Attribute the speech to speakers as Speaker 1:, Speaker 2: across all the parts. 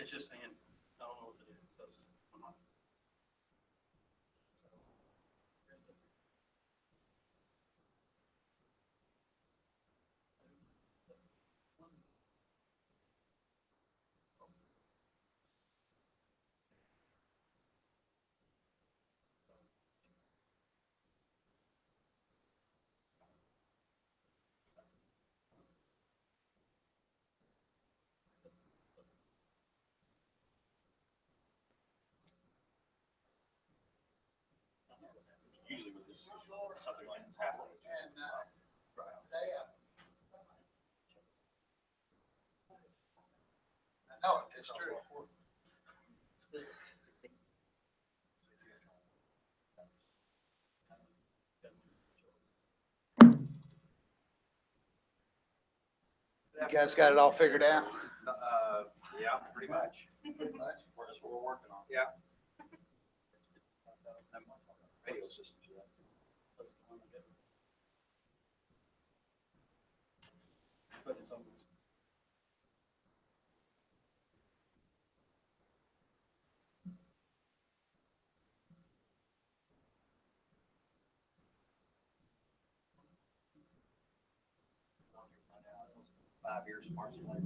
Speaker 1: It's just hand. I don't know what to do. That's, I'm not. Usually with this, something like this happens.
Speaker 2: No, it's true. You guys got it all figured out?
Speaker 3: Yeah, pretty much.
Speaker 2: Pretty much.
Speaker 1: That's what we're working on.
Speaker 3: Yeah. Radio systems, yeah.
Speaker 1: That's the one I get. But it's almost.
Speaker 3: Five years, March 11th.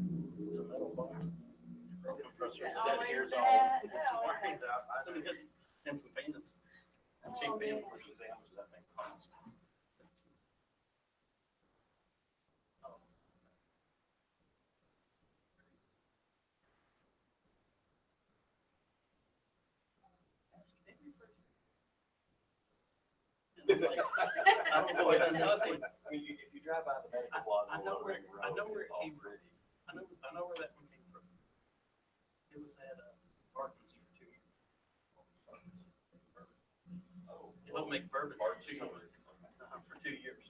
Speaker 1: It's a metal bar. Broken compressor.
Speaker 4: It
Speaker 1: 7
Speaker 4: always
Speaker 1: years
Speaker 4: that.
Speaker 1: old.
Speaker 4: It always
Speaker 1: It's I mean, it's, and some fans. And cheap fan versus how much that thing cost. Oh. I don't know what that is.
Speaker 3: I mean, if you drive by the medical plaza,
Speaker 1: I know where it
Speaker 3: it's all
Speaker 1: came from.
Speaker 3: pretty.
Speaker 1: I know where that one came from. It was at Barton's for 2 years.
Speaker 3: Oh,
Speaker 1: It'll make bourbon for 2 years. For 2 years.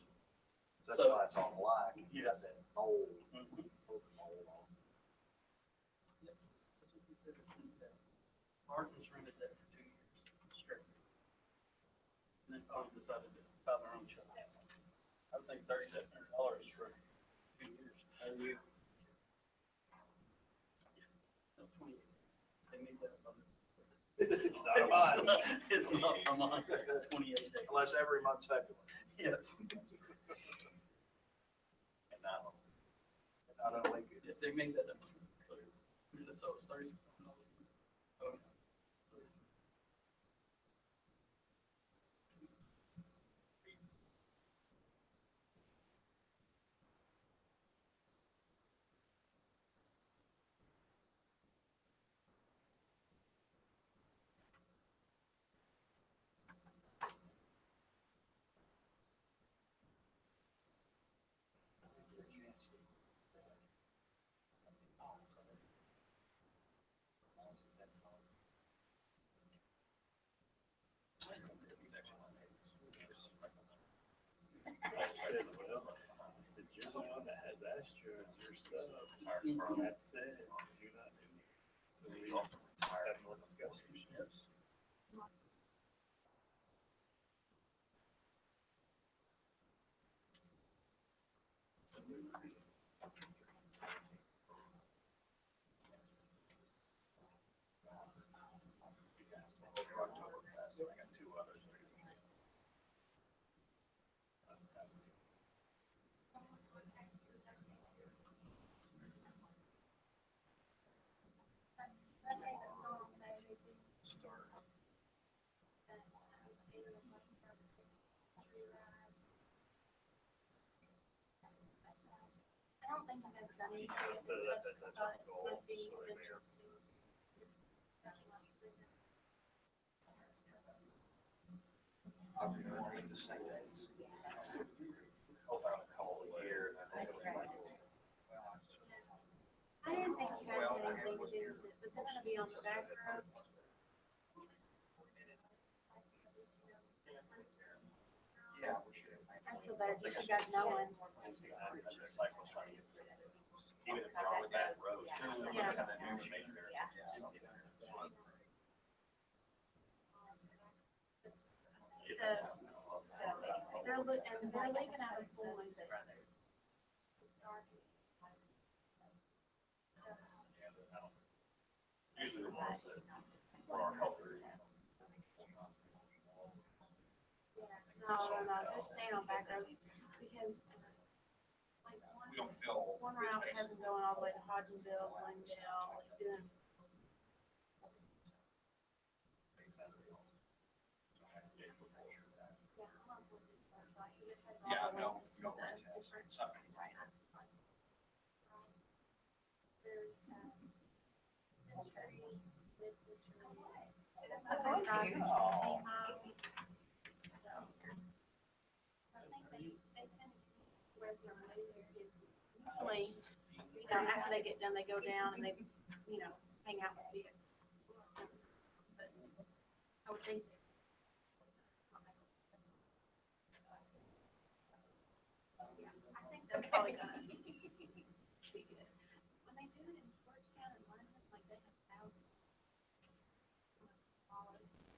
Speaker 3: That's why it's on black. It's got
Speaker 1: Yes.
Speaker 3: that mold,
Speaker 1: Mhm.
Speaker 3: mold on it.
Speaker 1: Yep. That's what we said. Barton's rented that for 2 years straight. And then finally decided to buy their own shop. I think $3,700 for 2 years.
Speaker 3: Are you?
Speaker 1: No, 28. They made that up.
Speaker 3: It's not a month.
Speaker 1: It's not a month, it's 28 days.
Speaker 3: Unless every month's February.
Speaker 1: Yes.
Speaker 3: And not only good.
Speaker 1: Yeah, they made that up. We said, so it's 30. Oh, no.
Speaker 5: I said, well, I said, you're the one that has Astro as your sub. That said, do not do it. So we have more discussion.
Speaker 1: Yes.
Speaker 3: I got two others.
Speaker 4: I don't think I've ever done anything. I just thought it would be interesting.
Speaker 3: I'll be going to say dates. Hope I don't call it here.
Speaker 4: I didn't think you guys had anything to do with it, but they're gonna be on the back road.
Speaker 3: Yeah, we should.
Speaker 4: I feel bad, just you guys knowing.
Speaker 3: Even if they're on the back road.
Speaker 4: Yeah.
Speaker 3: Kind of new shape there.
Speaker 4: They're leaving out of full moon.
Speaker 3: Usually the ones that for our helpers.
Speaker 4: No, they're staying on back roads because like
Speaker 3: We don't feel.
Speaker 4: one route has them going all the way to Hodgenville, Glendale, like doing.
Speaker 3: Yeah, no,
Speaker 4: To
Speaker 3: we don't
Speaker 4: the
Speaker 3: really test.
Speaker 4: different.
Speaker 3: Something.
Speaker 4: There's, Century, mid-century.
Speaker 6: I'm going to.
Speaker 3: Oh.
Speaker 4: So, I think they tend to be where they're moving to. Usually, after they get done, they go down and they, hang out with you. But I would think. Yeah, I think that's probably gonna be good. When they do it in Georgetown and London, like they have thousands.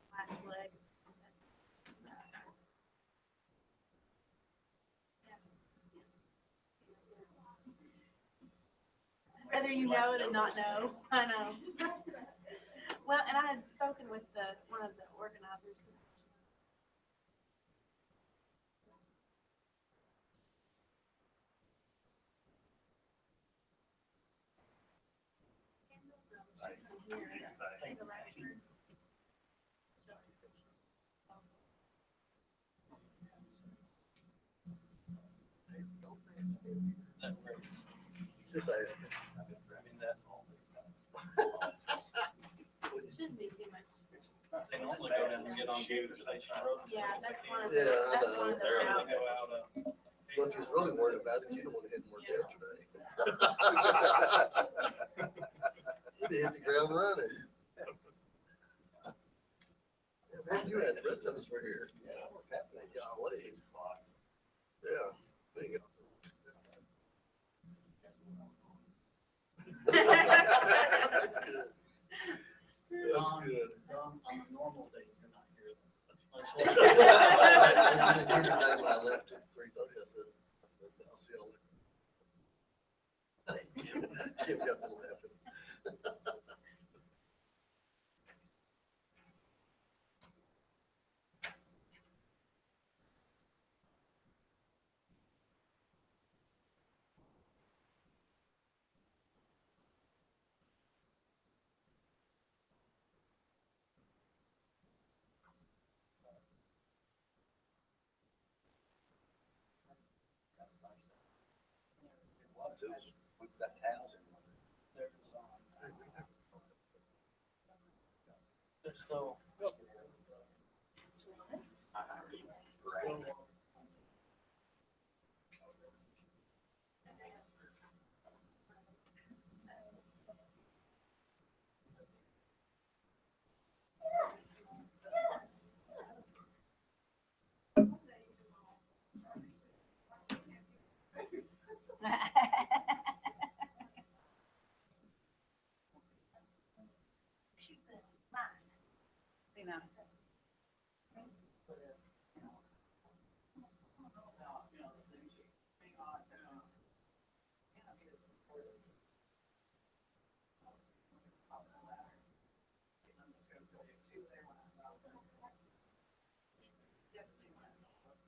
Speaker 4: Last leg. Whether you know it or not know, I know. Well, and I had spoken with one of the organizers.
Speaker 2: Just asking.
Speaker 1: I mean, that's all.
Speaker 4: Shouldn't be too much.
Speaker 1: They normally go down and get on Gator Station Road.
Speaker 4: Yeah, that's one of
Speaker 2: Yeah,
Speaker 4: the,
Speaker 2: I
Speaker 4: that's
Speaker 2: know.
Speaker 4: one of the
Speaker 1: There they
Speaker 4: routes.
Speaker 1: go out,
Speaker 2: Well, if you're really worried about it, you don't want to hit work yesterday. You'd hit the ground running. Yeah, man, you had, the rest of us were here. Golly. Yeah. There you go. That's good. That's good.
Speaker 1: on a normal day, you're not here.
Speaker 2: When I left at 3:30, I said, I'll see y'all later. Kim got them laughing.
Speaker 3: We've got towels in.
Speaker 1: They're still.
Speaker 6: See now.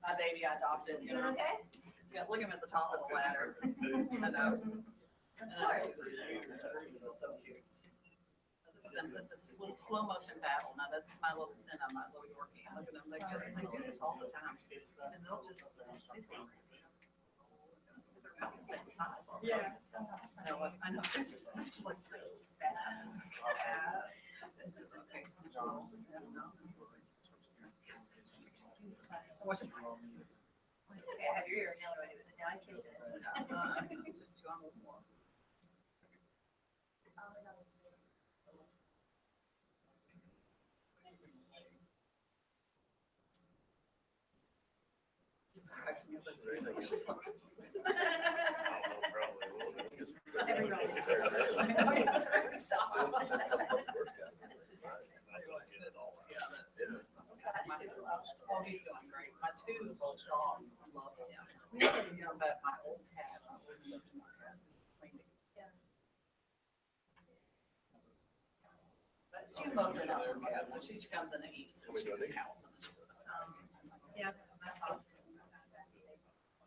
Speaker 6: My baby I adopted,
Speaker 4: You okay?
Speaker 6: Yeah, look at him at the top of the ladder. I know. This is so cute. This is a little slow motion battle. Now that's my little Senna, my little Yorkie. Look at them. They do this all the time. And they'll just, because they're about the same size.
Speaker 1: Yeah.
Speaker 6: I know, it's just like, bad. Okay, so, What's your price? Okay, I have your ear now, I killed it. Just two on more. This cracks me up. She's like- Everybody. I know, it's like, stop. Oh, he's doing great. My two old dogs, I love them. But my old cat, my old cat, cleaned it. She's mostly not from cat, so she comes in and eats and she counts and she goes.
Speaker 4: Yeah.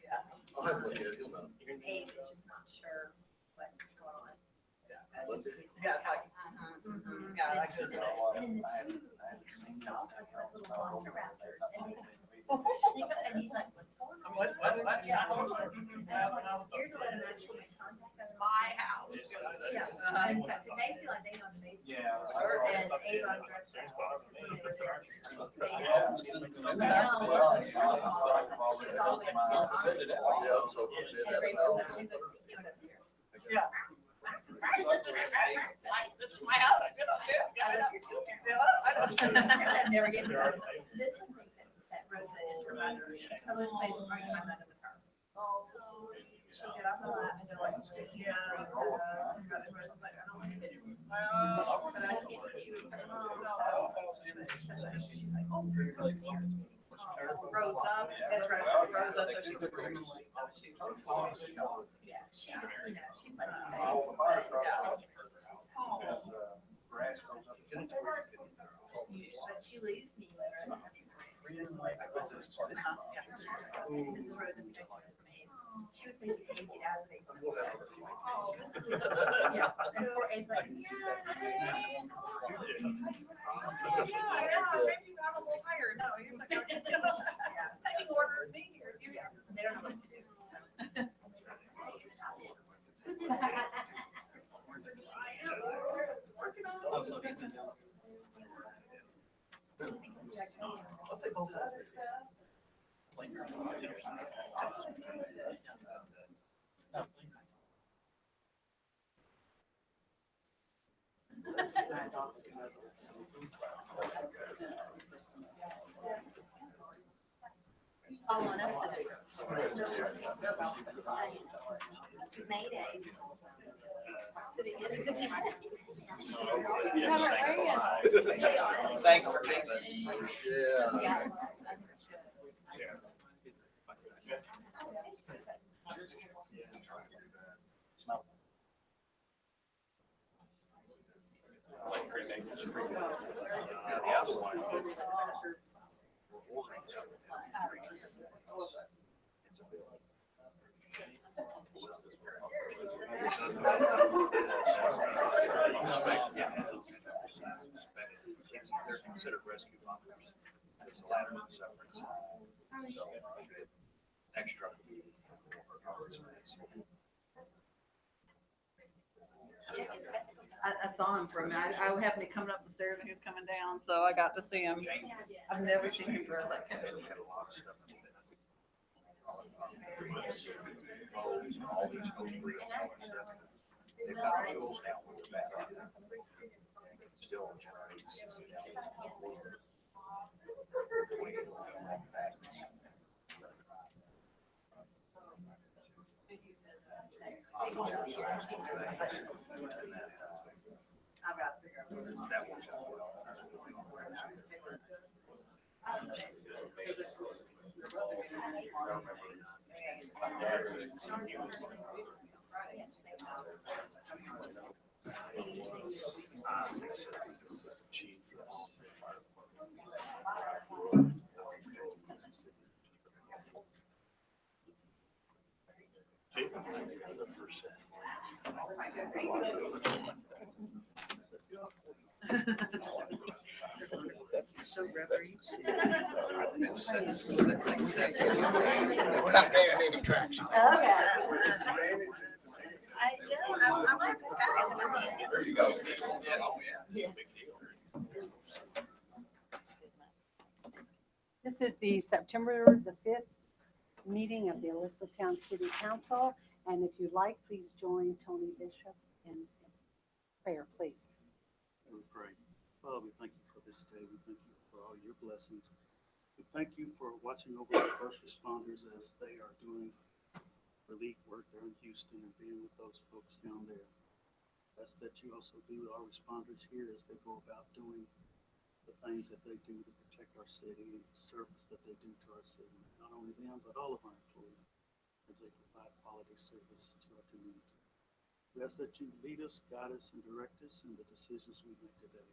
Speaker 6: Yeah.
Speaker 2: I'll have to look at it, you'll know.
Speaker 4: Abe is just not sure what's going on.
Speaker 2: Monday.
Speaker 6: Yeah, it's like, yeah, I could.
Speaker 4: And then the two stop, it's like little velociraptors, and he's like, what's going on?
Speaker 6: What?
Speaker 4: Yeah. And I'm like scared to let him actually contact them.
Speaker 6: My house.
Speaker 4: Yeah,
Speaker 6: Uh-huh.
Speaker 4: in fact, they feel like they know the basics.
Speaker 5: Yeah.
Speaker 4: And Avon dressed up when they were there.
Speaker 2: Yeah, I was hoping it did have a house.
Speaker 6: Yeah. Like, this is my house, get up there.
Speaker 4: I love your children.
Speaker 6: I
Speaker 4: Never get it. This one thinks that Rosa is her mother. Her little face is right behind under the car. Oh, she'll get off the lap and they're like, yeah, Rosa. Rosa's like, I don't want kids. Well, but I can't put you with your mom, so. She's like, oh, Rosa's here.
Speaker 6: Rosa,
Speaker 4: That's Rosa.
Speaker 6: Rosa, so she's.
Speaker 4: Yeah, she just, she plays it safe.
Speaker 6: Oh.
Speaker 4: But she leaves me when Rosa. This is Rosa protecting her from Ames. She was basically taken out of the
Speaker 2: I'm going to have to.
Speaker 4: Yeah, and poor Ames like,
Speaker 6: Yeah, I know, maybe you got a little higher, no, you're like, taking order of me here,
Speaker 4: they don't know what to do.
Speaker 1: Also, he's been down.
Speaker 2: I'll take both of them.
Speaker 4: All on us to do. Mayday. To the end of the day.
Speaker 3: Thanks for chasing.
Speaker 2: Yeah.
Speaker 4: Yes.
Speaker 3: They're considered rescue bunkers. It's ladders and separate. So, extra.
Speaker 6: I saw him from, I happened to come up the stairs and he was coming down, so I got to see him. I've never seen him dressed like that.
Speaker 3: Had a lot of stuff in it. All these oak trees, all that stuff. They've got the tools down with the back. Still generates.
Speaker 6: I've got to figure out.
Speaker 3: That works out well.
Speaker 6: So rubbery.
Speaker 2: We're not gaining any traction.
Speaker 4: Okay. I'm like,
Speaker 2: There you go.
Speaker 4: yes.
Speaker 7: This is the September the 5th meeting of the Elizabethtown City Council. And if you'd like, please join Tony Bishop in prayer, please.
Speaker 1: We pray. Father, we thank you for this day. We thank you for all your blessings. We thank you for watching over the first responders as they are doing relief work there in Houston and being with those folks down there. Ask that you also be with our responders here as they go about doing the things that they do to protect our city and the service that they do to our city. Not only them, but all of our employees as they provide quality service to our community. We ask that you lead us, guide us, and direct us in the decisions we make today.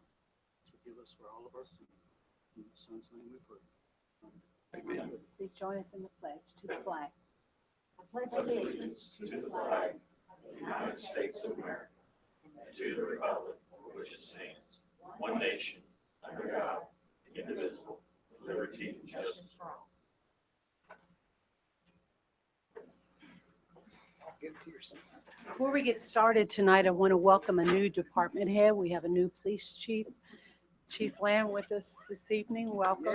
Speaker 1: forgive us for all of our sins. In your son's name we pray.
Speaker 2: Amen.
Speaker 7: Please join us in the pledge to the flag. I pledge allegiance to the flag
Speaker 3: of the United States of America, and to the republic for which it stands, one nation, under God, indivisible, with liberty and justice for all.
Speaker 2: I'll give to your son.
Speaker 7: Before we get started tonight, I want to welcome a new department head. We have a new police chief, Chief Lamb, with us this evening. Welcome.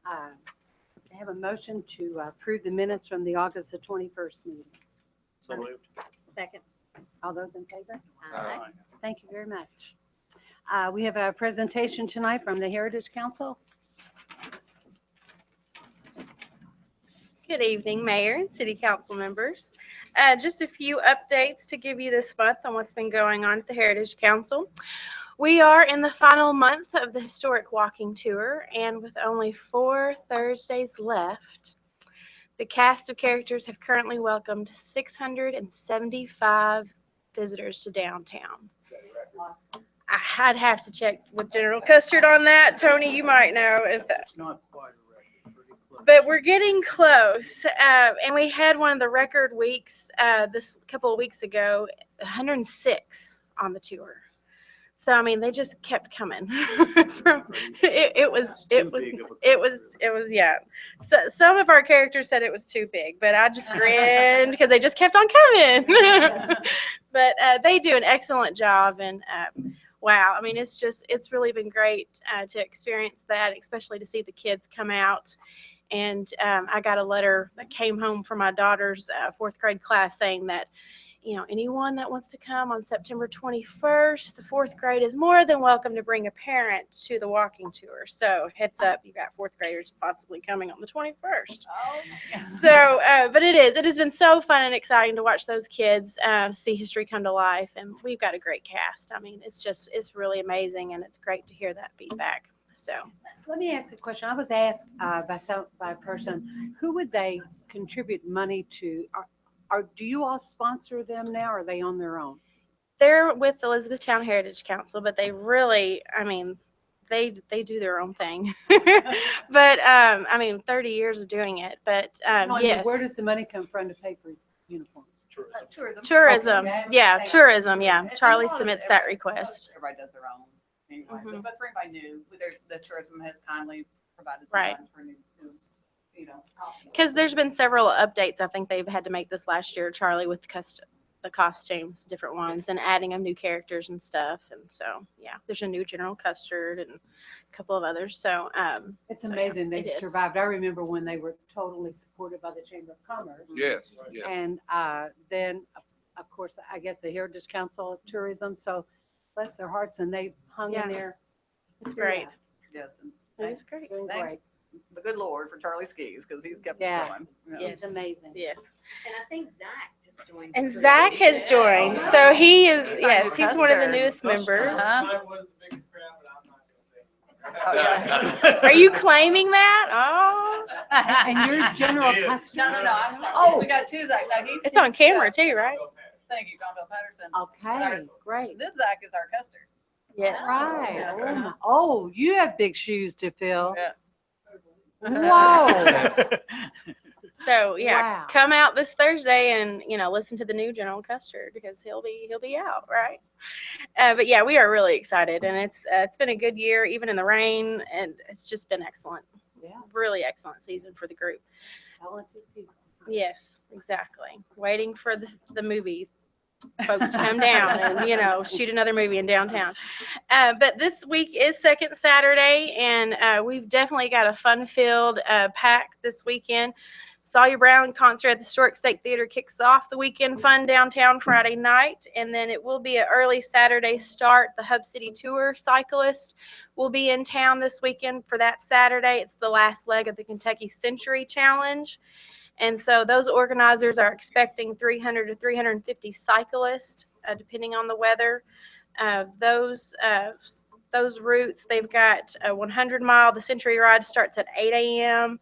Speaker 7: I have a motion to approve the minutes from the August the 21st meeting.
Speaker 1: So moved.
Speaker 7: Second. All those in favor?
Speaker 1: Aye.
Speaker 7: Thank you very much. We have a presentation tonight from the Heritage Council.
Speaker 4: Good evening, Mayor and City Council members. Just a few updates to give you this month on what's been going on at the Heritage Council. We are in the final month of the historic walking tour, and with only 4 Thursdays left, the cast of characters have currently welcomed 675 visitors to downtown. I'd have to check with General Custard on that. Tony, you might know if that.
Speaker 1: It's not quite a record, pretty close.
Speaker 4: But we're getting close. And we had one of the record weeks this couple of weeks ago, 106 on the tour. So, I mean, they just kept coming. It was, yeah. So, some of our characters said it was too big, but I just grinned because they just kept on coming. But they do an excellent job. And wow, I mean, it's really been great to experience that, especially to see the kids come out. And I got a letter that came home from my daughter's 4th grade class saying that, you know, anyone that wants to come on September 21st, the 4th grade is more than welcome to bring a parent to the walking tour. So heads up, you got 4th graders possibly coming on the 21st.
Speaker 6: Oh,
Speaker 4: So, but it has been so fun and exciting to watch those kids see history come to life. And we've got a great cast. I mean, it's really amazing. And it's great to hear that feedback. So
Speaker 7: Let me ask a question. I was asked by a person, who would they contribute money to? Do you all sponsor them now, or are they on their own?
Speaker 4: they're with Elizabethtown Heritage Council, but they really, I mean, they do their own thing. But I mean, 30 years of doing it. But
Speaker 7: No, I mean,
Speaker 4: yes.
Speaker 7: where does the money come from to pay for uniforms?
Speaker 6: Tourism.
Speaker 4: Tourism,
Speaker 7: Okay.
Speaker 4: yeah, tourism, yeah.
Speaker 6: And
Speaker 4: Charlie
Speaker 6: a lot of
Speaker 4: submits
Speaker 6: it-
Speaker 4: that request.
Speaker 6: Everybody does their own anyway,
Speaker 4: Mhm.
Speaker 6: but for anybody new, the tourism has kindly provided some
Speaker 4: Right.
Speaker 6: funds for new, you know.
Speaker 4: Because there's been several updates. I think they've had to make this last year, Charlie, with the costumes, different ones, and adding of new characters and stuff. And so, yeah, there's a new General Custard and a couple of others. So,
Speaker 7: It's
Speaker 4: So, yeah,
Speaker 7: amazing
Speaker 4: it
Speaker 7: they
Speaker 4: is.
Speaker 7: survived. I remember when they were totally supported by the Chamber of Commerce.
Speaker 2: Yes, yeah.
Speaker 7: And then, of course, I guess the Heritage Council of Tourism. So bless their hearts, and they hung
Speaker 4: Yeah.
Speaker 7: in there.
Speaker 4: it's great.
Speaker 6: Yes, and
Speaker 4: It is great.
Speaker 7: Doing
Speaker 6: Thank-
Speaker 7: great.
Speaker 6: the good Lord for Charlie Skis, because he's kept
Speaker 7: Yeah.
Speaker 6: us going. you know.
Speaker 7: It's amazing.
Speaker 4: Yes.
Speaker 8: And I think Zach just joined.
Speaker 4: And
Speaker 8: the group.
Speaker 4: Zach has joined. So he is, yes, he's one of the
Speaker 6: Custard.
Speaker 4: newest members.
Speaker 6: Huh?
Speaker 5: Mine was the biggest crowd, but I'm not
Speaker 6: Oh,
Speaker 5: gonna say.
Speaker 6: yeah.
Speaker 4: Are you claiming that? Oh,
Speaker 7: And you're General
Speaker 5: Yeah.
Speaker 7: Custard.
Speaker 6: No, I'm sorry.
Speaker 7: Oh.
Speaker 6: We got two Zach. No, he's.
Speaker 4: it's on
Speaker 6: he's-
Speaker 4: camera too, right?
Speaker 6: Thank you, Don Bill Patterson.
Speaker 7: Okay, great.
Speaker 6: This Zach is our custard.
Speaker 4: Yes.
Speaker 7: Right.
Speaker 6: Yeah.
Speaker 7: Oh, you have big shoes to fill.
Speaker 6: Yeah.
Speaker 7: Whoa.
Speaker 4: So yeah,
Speaker 7: Wow.
Speaker 4: come out this Thursday and listen to the new General Custard because he'll be out, right? But yeah, we are really excited, and it's been a good year even in the rain, and it's just been excellent.
Speaker 7: Yeah.
Speaker 4: Really excellent season for the group.
Speaker 7: Talented people.
Speaker 4: Yes, exactly. Waiting for the movie folks to come down and shoot another movie in downtown. But this week is second Saturday, and we've definitely got a fun-filled pack this weekend. Sawyer Brown concert at the Historic State Theater kicks off the weekend fun downtown Friday night, and then it will be an early Saturday start. The Hub City Tour cyclist will be in town this weekend for that Saturday. It's the last leg of the Kentucky Century Challenge. And so those organizers are expecting 300 to 350 cyclists, depending on the weather. Those routes, they've got a 100-mile. The Century Ride starts at 8 a.m.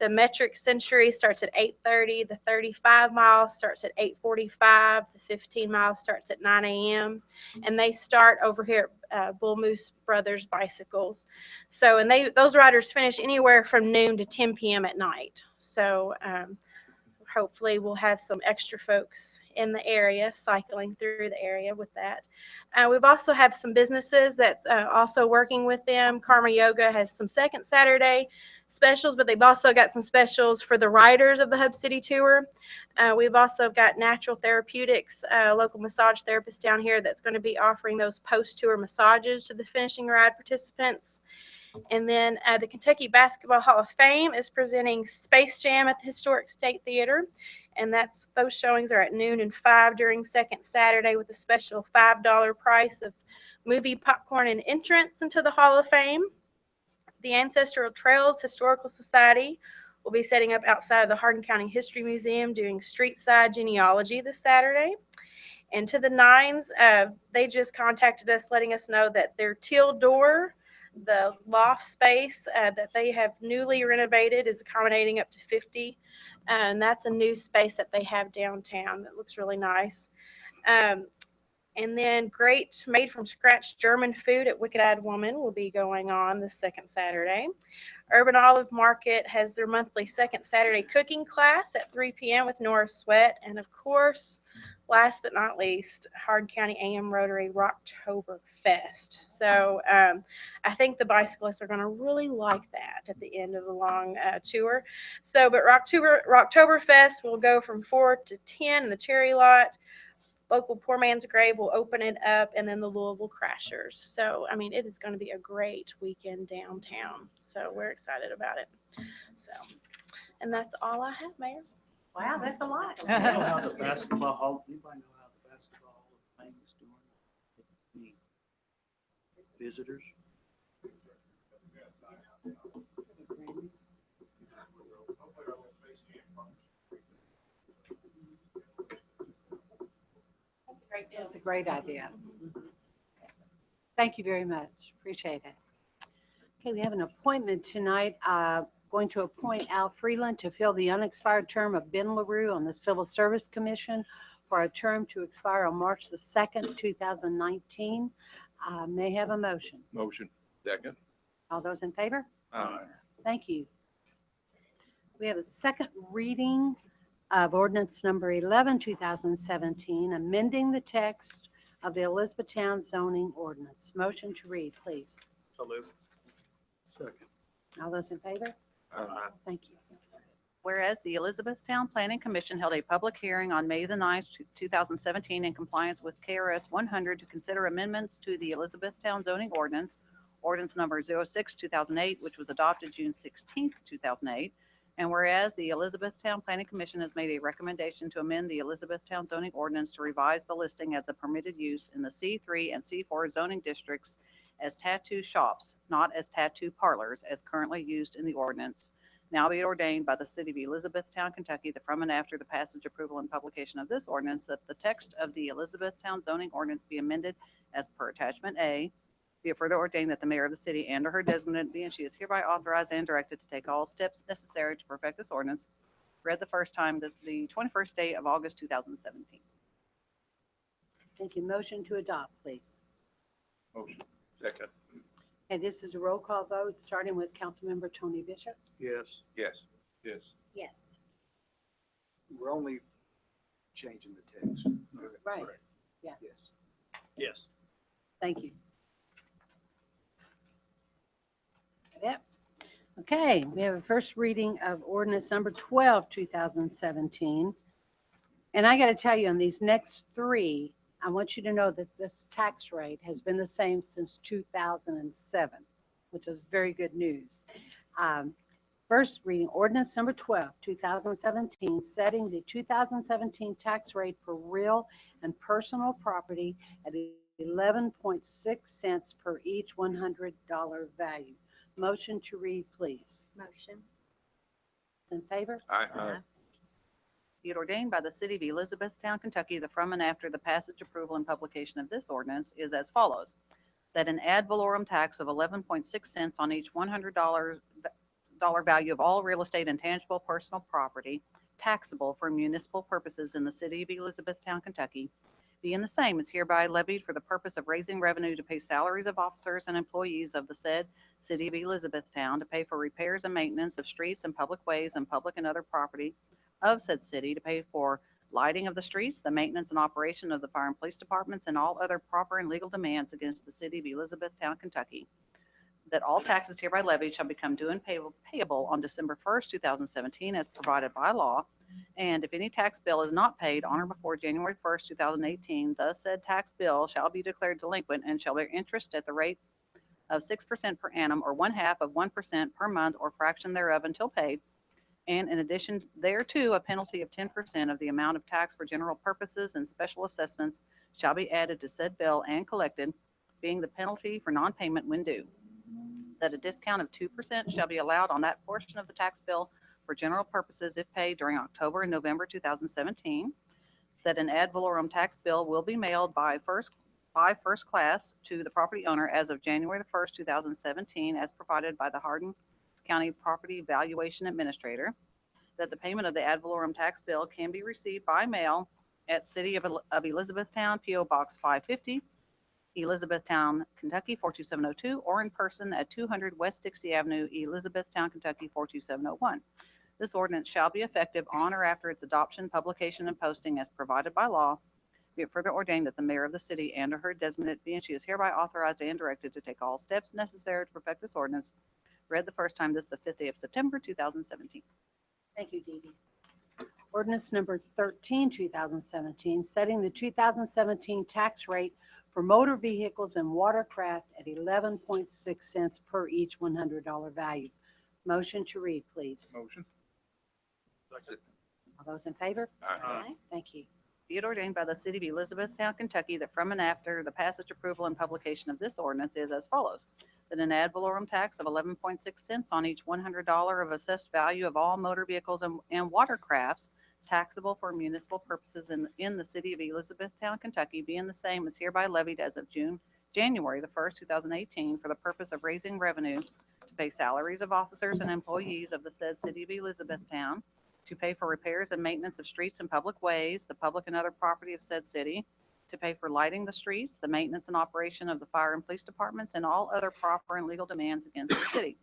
Speaker 4: The metric century starts at 8:30. The 35 miles starts at 8:45. The 15 miles starts at 9 a.m. And they start over here at Bull Moose Brothers Bicycles. So, and those riders finish anywhere from noon to 10 p.m. at night. So, hopefully we'll have some extra folks in the area cycling through the area with that. We've also have some businesses that's also working with them. Karma Yoga has some second Saturday specials, but they've also got some specials for the riders of the Hub City Tour. We've also got Natural Therapeutics, a local massage therapist down here that's going to be offering those post-tour massages to the finishing ride participants. And then the Kentucky Basketball Hall of Fame is presenting Space Jam at the Historic State Theater. And those showings are at noon and 5 during second Saturday with a special $5 price of movie popcorn and entrance into the Hall of Fame. The Ancestral Trails Historical Society will be setting up outside of the Hardin County History Museum doing street-side genealogy this Saturday. And to the Nines, they just contacted us letting us know that their teal door, the loft space that they have newly renovated, is accommodating up to 50. And that's a new space that they have downtown that looks really nice. And then great made from scratch German food at Wicked Eyed Woman will be going on this second Saturday. Urban Olive Market has their monthly second Saturday cooking class at 3 p.m. with Nora Sweat. And of course, last but not least, Hardin County AM Rotary Rocktober Fest. So I think the bicyclists are going to really like that at the end of the long tour. So, but Rocktober Fest will go from 4 to 10 in the Cherry Lot. Local Poor Man's Grave will open it up, and then the Louisville Crashers. So, I mean, it is going to be a great weekend downtown. So we're excited about it. So, and that's all I have, Mayor.
Speaker 6: Wow, that's a lot.
Speaker 1: Do you know how the basketball hall, anybody know how the basketball hall of fame is doing? Any visitors?
Speaker 7: That's a great idea. Thank you very much. Appreciate it. Okay, we have an appointment tonight. Going to appoint Al Freeland to fill the unexpired term of Ben LaRue on the Civil Service Commission for a term to expire on March the 2nd, 2019. May I have a motion?
Speaker 2: Motion. Second.
Speaker 7: All those in favor?
Speaker 2: Aye.
Speaker 7: Thank you. We have a second reading of ordinance number 11, 2017, amending the text of the Elizabethtown zoning ordinance. Motion to read, please.
Speaker 1: So moved. Second.
Speaker 7: All those in favor?
Speaker 2: Aye.
Speaker 7: Thank you.
Speaker 6: Whereas the Elizabethtown Planning Commission held a public hearing on May the 9th, 2017 in compliance with KRS 100 to consider amendments to the Elizabethtown zoning ordinance, ordinance number 06-2008, which was adopted June 16th, 2008. And whereas the Elizabethtown Planning Commission has made a recommendation to amend the Elizabethtown zoning ordinance to revise the listing as a permitted use in the C3 and C4 zoning districts as tattoo shops, not as tattoo parlors, as currently used in the ordinance. Now be it ordained by the city of Elizabethtown, Kentucky, that from and after the passage, approval, and publication of this ordinance, that the text of the Elizabethtown zoning ordinance be amended as per attachment A. Be it further ordained that the mayor of the city and or her designate be and she is hereby authorized and directed to take all steps necessary to perfect this ordinance. Read the first time, the 21st day of August, 2017.
Speaker 7: Thank you. Motion to adopt, please.
Speaker 2: Motion. Second.
Speaker 7: And this is a roll call vote, starting with Councilmember Tony Bishop.
Speaker 2: Yes. Yes. Yes.
Speaker 8: Yes.
Speaker 9: We're only changing the text.
Speaker 7: Right. Yeah.
Speaker 9: Yes.
Speaker 1: Yes.
Speaker 7: Thank you. Yep. Okay, we have a first reading of ordinance number 12, 2017. And I got to tell you, on these next three, I want you to know that this tax rate has been the same since 2007, which is very good news. First reading, ordinance number 12, 2017, setting the 2017 tax rate for real and personal property at 11.6 cents per each $100 value. Motion to read, please.
Speaker 8: Motion.
Speaker 7: In favor?
Speaker 2: Aye.
Speaker 6: Be it ordained by the city of Elizabethtown, Kentucky, that from and after the passage, approval, and publication of this ordinance is as follows. That an ad valorem tax of 11.6 cents on each $100 dollar value of all real estate and tangible personal property taxable for municipal purposes in the city of Elizabethtown, Kentucky, being the same is hereby levied for the purpose of raising revenue to pay salaries of officers and employees of the said city of Elizabethtown, to pay for repairs and maintenance of streets and public ways and public and other property of said city, to pay for lighting of the streets, the maintenance and operation of the fire and police departments, and all other proper and legal demands against the city of Elizabethtown, Kentucky. That all taxes hereby levied shall become due and payable on December 1st, 2017, as provided by law. And if any tax bill is not paid on or before January 1st, 2018, the said tax bill shall be declared delinquent and shall bear interest at the rate of 6% per annum, or 1/2% per month, or fraction thereof, until paid. And in addition thereto, a penalty of 10% of the amount of tax for general purposes and special assessments shall be added to said bill and collected, being the penalty for non-payment when due. That a discount of 2% shall be allowed on that portion of the tax bill for general purposes if paid during October and November 2017. That an ad valorem tax bill will be mailed by first class to the property owner as of January 1st, 2017, as provided by the Hardin County Property Valuation Administrator. That the payment of the ad valorem tax bill can be received by mail at City of Elizabethtown, P.O. Box 550, Elizabethtown, Kentucky 42702, or in person at 200 West Dixie Avenue, Elizabethtown, Kentucky 42701. This ordinance shall be effective on or after its adoption, publication, and posting as provided by law. Be it further ordained that the mayor of the city and or her designate be and she is hereby authorized and directed to take all steps necessary to perfect this ordinance. Read the first time this the 5th day of September, 2017.
Speaker 7: Thank you, Dee Dee. Ordinance number 13, 2017, setting the 2017 tax rate for motor vehicles and watercraft at 11.6 cents per each $100 value. Motion to read, please.
Speaker 9: Motion.
Speaker 7: All those in favor?
Speaker 8: Aye.
Speaker 7: Thank you.
Speaker 6: Be it ordained by the city of Elizabethtown, Kentucky, that from and after the passage, approval, and publication of this ordinance is as follows. That an ad valorem tax of 11.6 cents on each $100 of assessed value of all motor vehicles and watercrafts taxable for municipal purposes in the city of Elizabethtown, Kentucky, being the same is hereby levied as of January 1st, 2018, for the purpose of raising revenue to pay salaries of officers and employees of the said city of Elizabethtown, to pay for repairs and maintenance of streets and public ways, the public and other property of said city, to pay for lighting the streets, the maintenance and operation of the fire and police departments, and all other proper and legal demands against the city.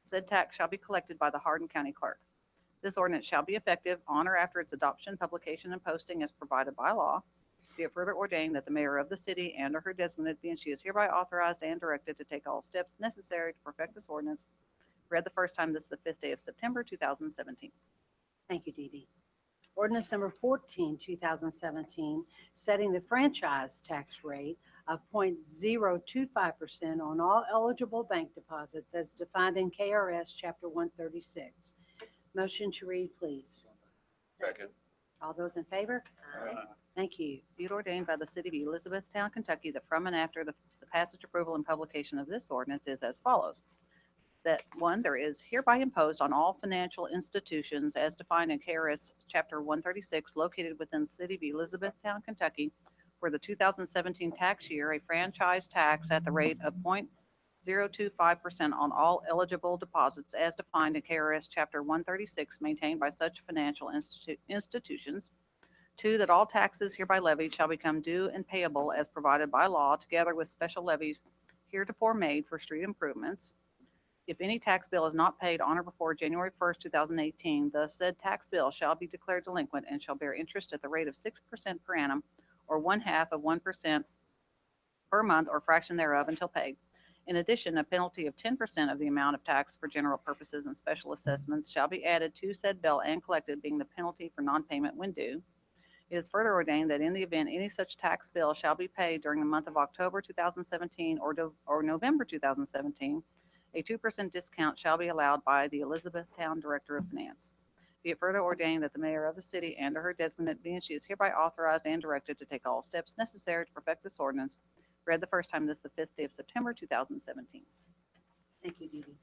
Speaker 6: Said tax shall be collected by the Hardin County Clerk. This ordinance shall be effective on or after its adoption, publication, and posting as provided by law. Be it further ordained that the mayor of the city and or her designate be and she is hereby authorized and directed to take all steps necessary to perfect this ordinance. Read the first time this the 5th day of September, 2017.
Speaker 7: Thank you, Dee Dee. Ordinance number 14, 2017, setting the franchise tax rate of 0.025% on all eligible bank deposits as defined in KRS Chapter 136. Motion to read, please.
Speaker 2: Second.
Speaker 7: All those in favor? Thank you.
Speaker 6: Be it ordained by the city of Elizabethtown, Kentucky, that from and after the passage, approval, and publication of this ordinance is as follows. That one, there is hereby imposed on all financial institutions as defined in KRS Chapter 136 located within the city of Elizabethtown, Kentucky, for the 2017 tax year, a franchise tax at the rate of 0.025% on all eligible deposits as defined in KRS Chapter 136 maintained by such financial institutions. Two, that all taxes hereby levied shall become due and payable as provided by law, together with special levies heretofore made for street improvements. If any tax bill is not paid on or before January 1st, 2018, the said tax bill shall be declared delinquent and shall bear interest at the rate of 6% per annum, or 1/2% per month, or fraction thereof, until paid. In addition, a penalty of 10% of the amount of tax for general purposes and special assessments shall be added to said bill and collected, being the penalty for non-payment when due. It is further ordained that in the event any such tax bill shall be paid during the month of October 2017 or November 2017, a 2% discount shall be allowed by the Elizabethtown Director of Finance. Be it further ordained that the mayor of the city and or her designate be and she is hereby authorized and directed to take all steps necessary to perfect this ordinance. Read the first time this the 5th day of September, 2017.
Speaker 7: Thank you, Dee Dee.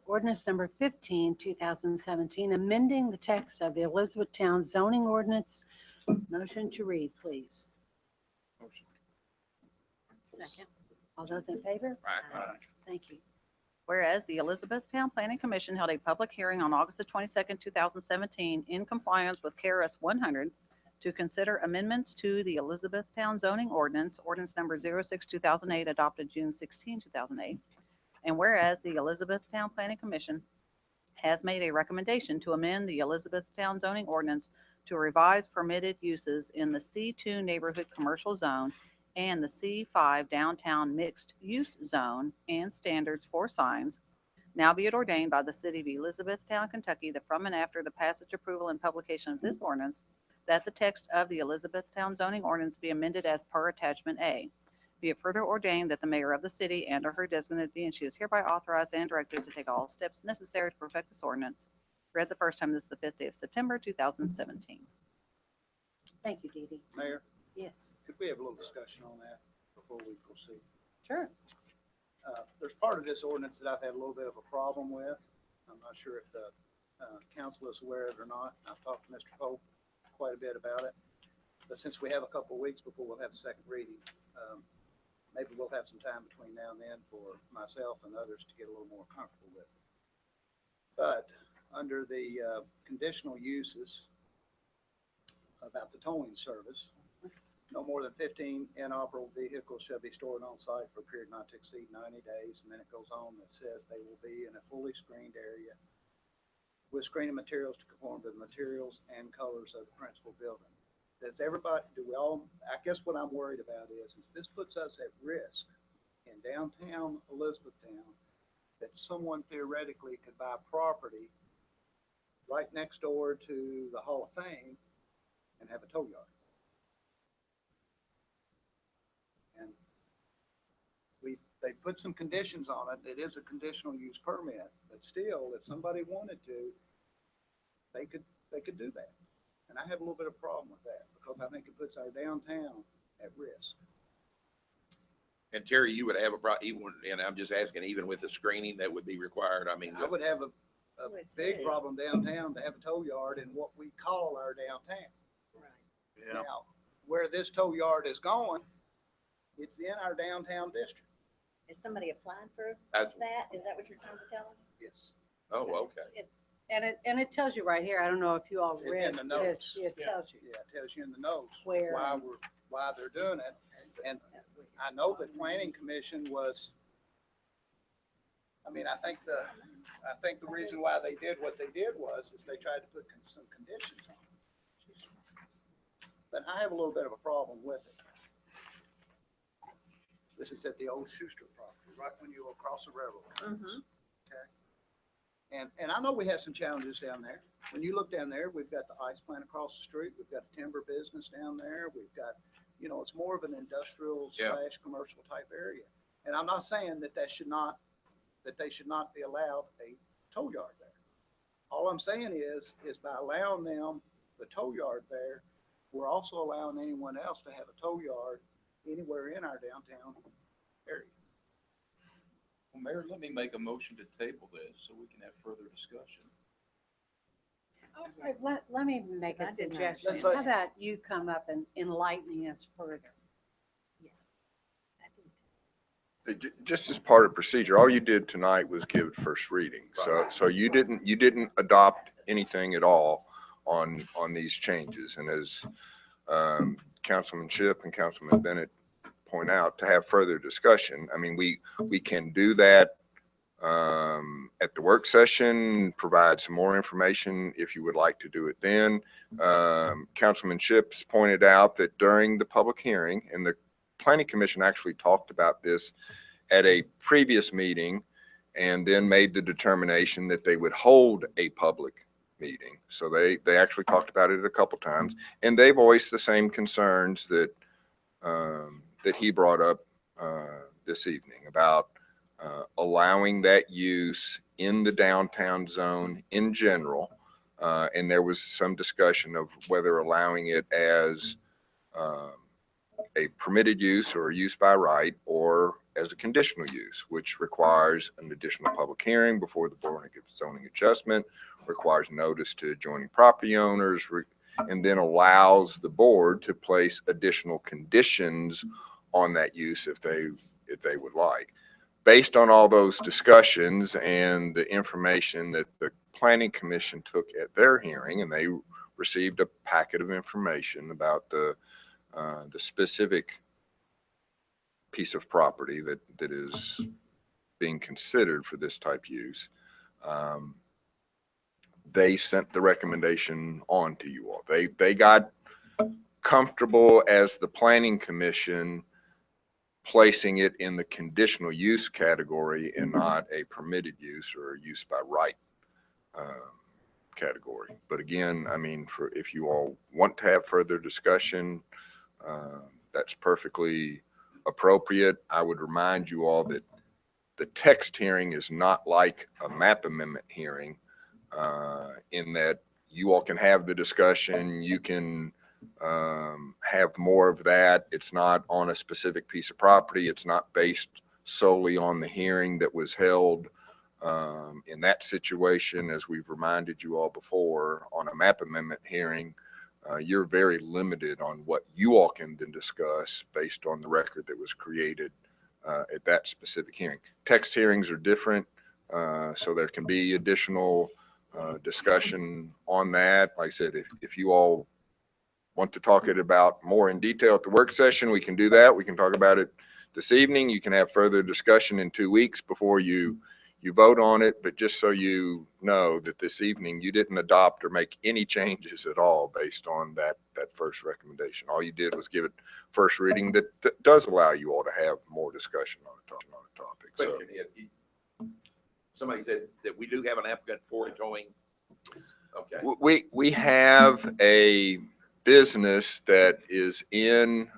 Speaker 7: Ordinance number 15, 2017, amending the text of the Elizabethtown zoning ordinance. Motion to read, please.
Speaker 9: Motion.
Speaker 8: Second.
Speaker 7: All those in favor?
Speaker 2: Aye.
Speaker 7: Thank you.
Speaker 6: Whereas the Elizabethtown Planning Commission held a public hearing on August the 22nd, 2017, in compliance with KRS 100, to consider amendments to the Elizabethtown zoning ordinance, ordinance number 06/2008, adopted June 16, 2008. And whereas the Elizabethtown Planning Commission has made a recommendation to amend the Elizabethtown zoning ordinance to revise permitted uses in the C2 neighborhood commercial zone and the C5 downtown mixed use zone and standards for signs. Now be it ordained by the city of Elizabethtown, Kentucky, that from and after the passage, approval, and publication of this ordinance, that the text of the Elizabethtown zoning ordinance be amended as per attachment A. Be it further ordained that the mayor of the city and or her designate be, and she is hereby authorized and directed to take all steps necessary to perfect this ordinance. Read the first time, this is the 5th day of September, 2017.
Speaker 7: Thank you, Dee Dee.
Speaker 9: Mayor,
Speaker 7: Yes.
Speaker 9: could we have a little discussion on that before we proceed?
Speaker 7: Sure.
Speaker 9: There's part of this ordinance that I've had a little bit of a problem with. I'm not sure if the council is aware of it or not. I've talked to Mr. Pope quite a bit about it. But since we have a couple of weeks before we'll have the second reading, maybe we'll have some time between now and then for myself and others to get a little more comfortable with it. But under the conditional uses about the towing service, no more than 15 inoperable vehicles shall be stored on site for a period not to exceed 90 days. And then it goes on that says they will be in a fully screened area with screening materials to conform to the materials and colors of the principal building. Does everybody, do we all, I guess what I'm worried about is this puts us at risk in downtown Elizabethtown that someone theoretically could buy property right next door to the Hall of Fame and have a tow yard. And they put some conditions on it. It is a conditional use permit, but still, if somebody wanted to, they could do that. And I have a little bit of problem with that because I think it puts our downtown at risk.
Speaker 10: And Terry, you would have even, and I'm just asking, even with the screening that would be required, I mean.
Speaker 9: I would have a big problem downtown to have a tow yard in what we call our downtown.
Speaker 5: Yeah.
Speaker 9: Now, where this tow yard is going, it's in our downtown district.
Speaker 8: Is somebody applying for
Speaker 10: That's-
Speaker 8: that? Is that what you're trying to tell us?
Speaker 9: Yes.
Speaker 10: Oh, okay.
Speaker 8: It's,
Speaker 7: And it tells you right here, I don't know if you all
Speaker 9: In
Speaker 7: read
Speaker 9: the
Speaker 7: this,
Speaker 9: notes.
Speaker 7: it tells you
Speaker 9: Yeah, it tells you in the notes
Speaker 7: where.
Speaker 9: why they're doing it. And I know the planning commission was, I mean, I think the reason why they did what they did was they tried to put some conditions on it. But I have a little bit of a problem with it. This is at the old Schuster property, right when you go across the railroad.
Speaker 8: mm-hmm.
Speaker 9: And I know we have some challenges down there. When you look down there, we've got the ice plant across the street. We've got the timber business down there. We've got, it's more of an industrial
Speaker 10: Yeah.
Speaker 9: / commercial type area. And I'm not saying that they should not be allowed a tow yard there. All I'm saying is by allowing them the tow yard there, we're also allowing anyone else to have a tow yard anywhere in our downtown area.
Speaker 11: Well, Mayor, let me make a motion to table this so we can have further discussion.
Speaker 7: Let me make a
Speaker 8: I did not.
Speaker 7: suggestion.
Speaker 9: Let's-
Speaker 7: How about you come up and enlightening us further?
Speaker 12: Just as part of procedure, all you did tonight was give first reading. So you didn't adopt anything at all on these changes. And as Councilman Shipp and Councilman Bennett point out, to have further discussion, I mean, we can do that at the work session, provide some more information if you would like to do it then. Councilman Shipp has pointed out that during the public hearing, and the Planning Commission actually talked about this at a previous meeting and then made the determination that they would hold a public meeting. So they actually talked about it a couple times, and they voiced the same concerns that that he brought up this evening about allowing that use in the downtown zone in general. And there was some discussion of whether allowing it as a permitted use or use by right, or as a conditional use, which requires an additional public hearing before the Board of Zoning Adjustment, requires notice to adjoining property owners, and then allows the board to place additional conditions on that use if they would like. based on all those discussions and the information that the planning commission took at their hearing, and they received a packet of information about the specific piece of property that is being considered for this type use. They sent the recommendation on to you all. They got comfortable as the planning commission placing it in the conditional use category and not a permitted use or a use by right category. But again, I mean, if you all want to have further discussion, that's perfectly appropriate. I would remind you all that the text hearing is not like a map amendment hearing, in that you all can have the discussion, you can have more of that. It's not on a specific piece of property. It's not based solely on the hearing that was held. In that situation, as we've reminded you all before, on a map amendment hearing, you're very limited on what you all can then discuss based on the record that was created at that specific hearing. Text hearings are different, so there can be additional discussion on that. Like I said, if you all want to talk it about more in detail at the work session, we can do that. We can talk about it this evening. You can have further discussion in 2 weeks before you vote on it. But just so you know that this evening you didn't adopt or make any changes at all based on that first recommendation. All you did was give it first reading that does allow you all to have more discussion on the topic. So,
Speaker 10: Question, somebody said that we do have an applicant for towing. Okay.
Speaker 12: we have a business that is in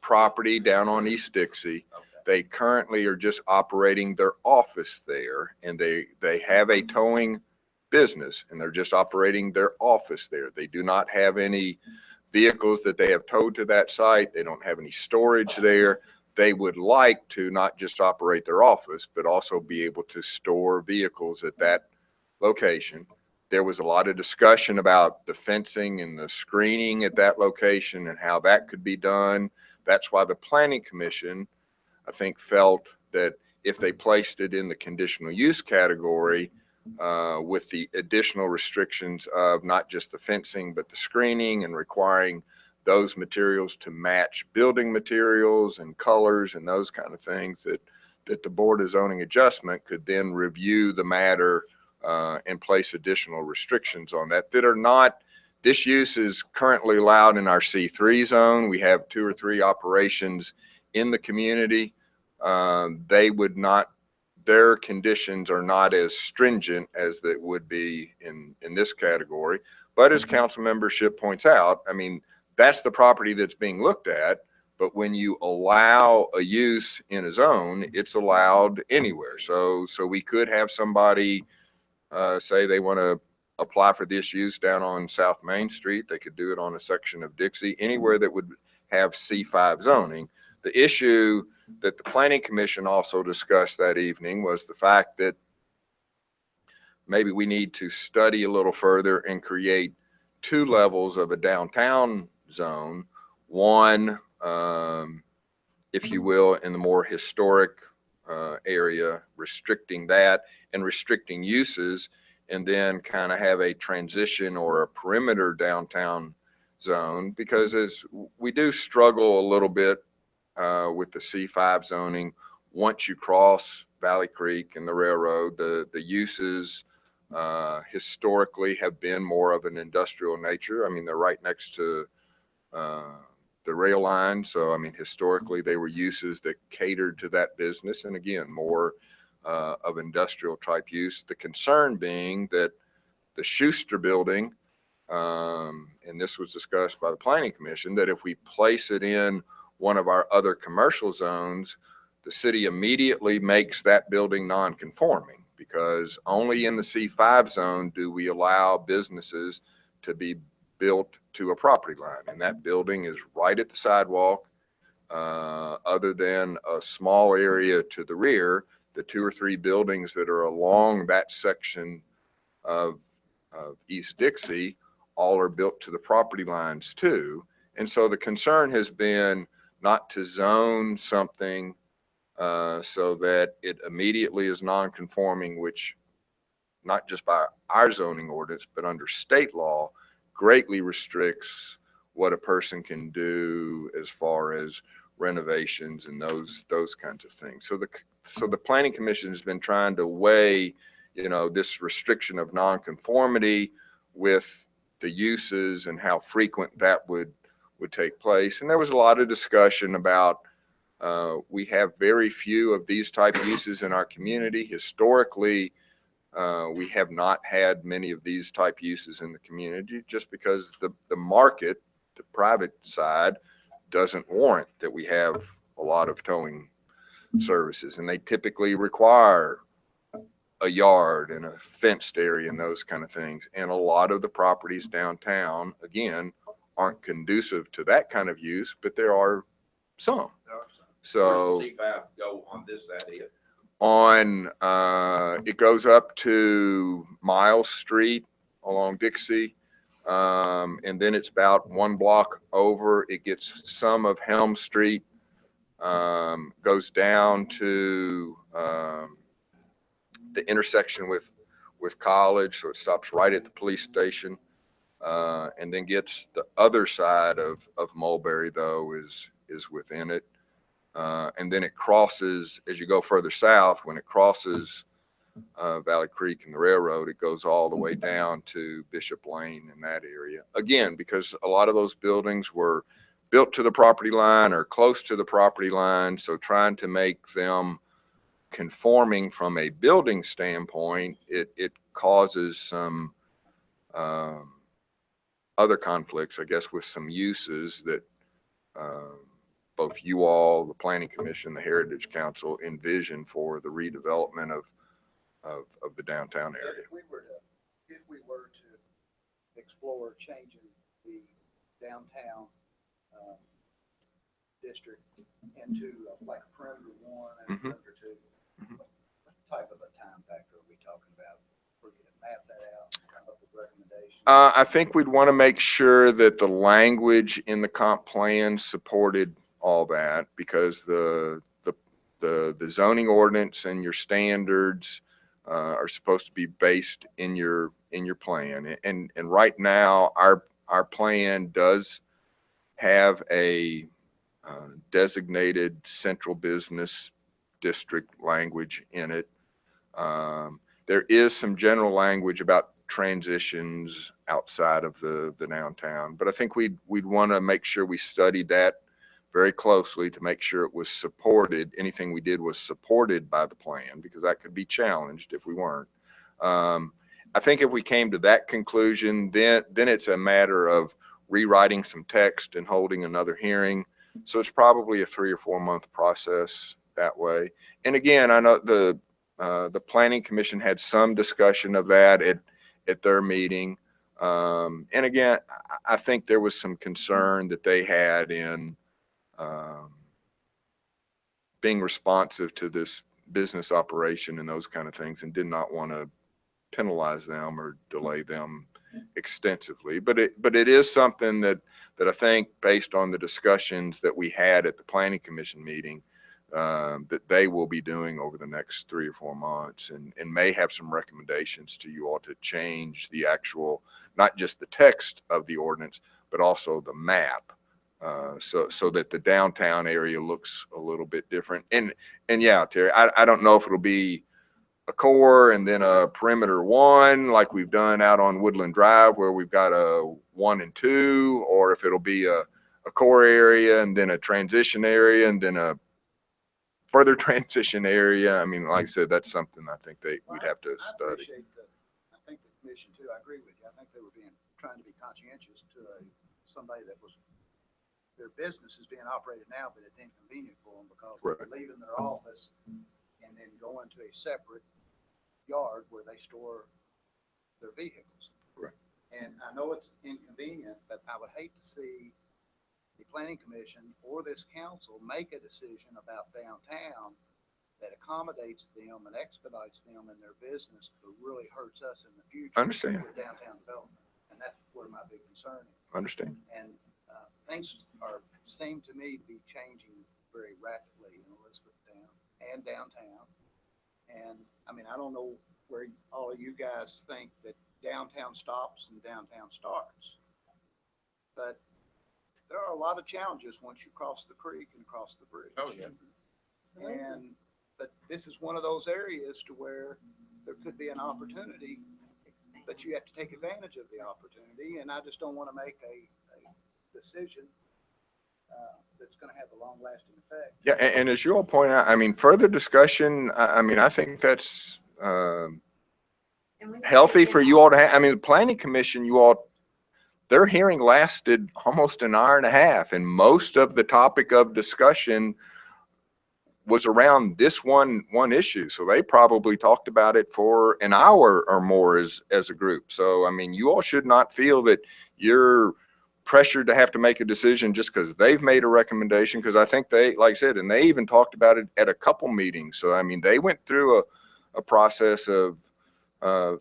Speaker 12: property down on East Dixie.
Speaker 10: Okay.
Speaker 12: They currently are just operating their office there, and they have a towing business, and they're just operating their office there. They do not have any vehicles that they have towed to that site. They don't have any storage there. They would like to not just operate their office, but also be able to store vehicles at that location. There was a lot of discussion about the fencing and the screening at that location and how that could be done. That's why the planning commission, I think, felt that if they placed it in the conditional use category, with the additional restrictions of not just the fencing, but the screening and requiring those materials to match building materials and colors and those kind of things, that the Board of Zoning Adjustment could then review the matter and place additional restrictions on that are not. This use is currently allowed in our C3 zone. We have 2 or 3 operations in the community. They would not, their conditions are not as stringent as that would be in this category. But as council membership points out, I mean, that's the property that's being looked at. But when you allow a use in a zone, it's allowed anywhere. So we could have somebody say they want to apply for this use down on South Main Street. They could do it on a section of Dixie, anywhere that would have C5 zoning. The issue that the Planning Commission also discussed that evening was the fact that maybe we need to study a little further and create 2 levels of a downtown zone. One, if you will, in the more historic area, restricting that and restricting uses, and then kind of have a transition or a perimeter downtown zone, because as we do struggle a little bit with the C5 zoning. Once you cross Valley Creek and the railroad, the uses historically have been more of an industrial nature. I mean, they're right next to the rail line. So, I mean, historically they were uses that catered to that business. And again, more of industrial type use. The concern being that the Schuster building, and this was discussed by the Planning Commission, that if we place it in one of our other commercial zones, the city immediately makes that building non-conforming, because only in the C5 zone do we allow businesses to be built to a property line. And that building is right at the sidewalk. Other than a small area to the rear, the 2 or 3 buildings that are along that section of East Dixie all are built to the property lines too. And so the concern has been not to zone something so that it immediately is non-conforming, which not just by our zoning ordinance, but under state law, greatly restricts what a person can do as far as renovations and those kinds of things. So the planning commission has been trying to weigh, this restriction of nonconformity with the uses and how frequent that would take place. And there was a lot of discussion about, we have very few of these type uses in our community. Historically, we have not had many of these type uses in the community just because the market, the private side, doesn't warrant that we have a lot of towing services. And they typically require a yard and a fenced area and those kind of things. And a lot of the properties downtown, again, aren't conducive to that kind of use, but there are some. So
Speaker 10: Where's the C5 go on this side here?
Speaker 12: it goes up to Miles Street along Dixie. And then it's about one block over. It gets some of Helm Street, goes down to the intersection with College. So it stops right at the police station, and then gets the other side of Mulberry, though, is within it. And then it crosses, as you go further south, when it crosses Valley Creek and the railroad, it goes all the way down to Bishop Lane in that area. Again, because a lot of those buildings were built to the property line or close to the property line. So trying to make them conforming from a building standpoint, it causes some other conflicts, I guess, with some uses that both you all, the Planning Commission, the Heritage Council envision for the redevelopment of the downtown area.
Speaker 9: If we were to explore changing the downtown district into like a perimeter 1 and perimeter 2, what type of a time factor are we talking about? We're going to map that out, come up with recommendations.
Speaker 12: I think we'd want to make sure that the language in the comp plan supported all that, because the zoning ordinance and your standards are supposed to be based in your plan. And right now, our plan does have a designated central business district language in it. There is some general language about transitions outside of the downtown, but I think we'd want to make sure we studied that very closely to make sure it was supported. Anything we did was supported by the plan, because that could be challenged if we weren't. I think if we came to that conclusion, then it's a matter of rewriting some text and holding another hearing. So it's probably a 3 or 4 month process that way. And again, I know the Planning Commission had some discussion of that at their meeting. And again, I think there was some concern that they had in being responsive to this business operation and those kind of things, and did not want to penalize them or delay them extensively. But it is something that I think, based on the discussions that we had at the Planning Commission meeting, that they will be doing over the next 3 or 4 months, and may have some recommendations to you all to change the actual, not just the text of the ordinance, but also the map. So that the downtown area looks a little bit different. And yeah, Terry, I don't know if it'll be a core and then a perimeter 1, like we've done out on Woodland Drive, where we've got a 1 and 2, or if it'll be a core area and then a transition area and then a further transition area. I mean, like I said, that's something I think we'd have to study.
Speaker 9: I think the commission too, I agree with you. I think they were trying to be conscientious to somebody that was, their business is being operated now, but it's inconvenient for them because they're leaving their office and then going to a separate yard where they store their vehicles.
Speaker 12: Right.
Speaker 9: And I know it's inconvenient, but I would hate to see the Planning Commission or this council make a decision about downtown that accommodates them and expedites them in their business, but really hurts us in the future.
Speaker 12: Understand.
Speaker 9: With downtown development. And that's where my big concern is.
Speaker 12: Understand.
Speaker 9: And things seem to me to be changing very rapidly in Elizabethtown. and downtown. And, I mean, I don't know where all of you guys think that downtown stops and downtown starts. But there are a lot of challenges once you cross the creek and cross the bridge.
Speaker 10: Oh, yeah.
Speaker 9: And, but this is one of those areas to where there could be an opportunity, but you have to take advantage of the opportunity. And I just don't want to make a decision that's going to have a long lasting effect.
Speaker 12: Yeah, and as you all point out, I mean, further discussion, I mean, I think that's healthy for you all to have. I mean, the planning commission, you all, their hearing lasted almost an hour and a half, and most of the topic of discussion was around this one issue. So they probably talked about it for an hour or more as a group. So, I mean, you all should not feel that you're pressured to have to make a decision just because they've made a recommendation. Because I think they, like I said, and they even talked about it at a couple meetings. So, I mean, they went through a process of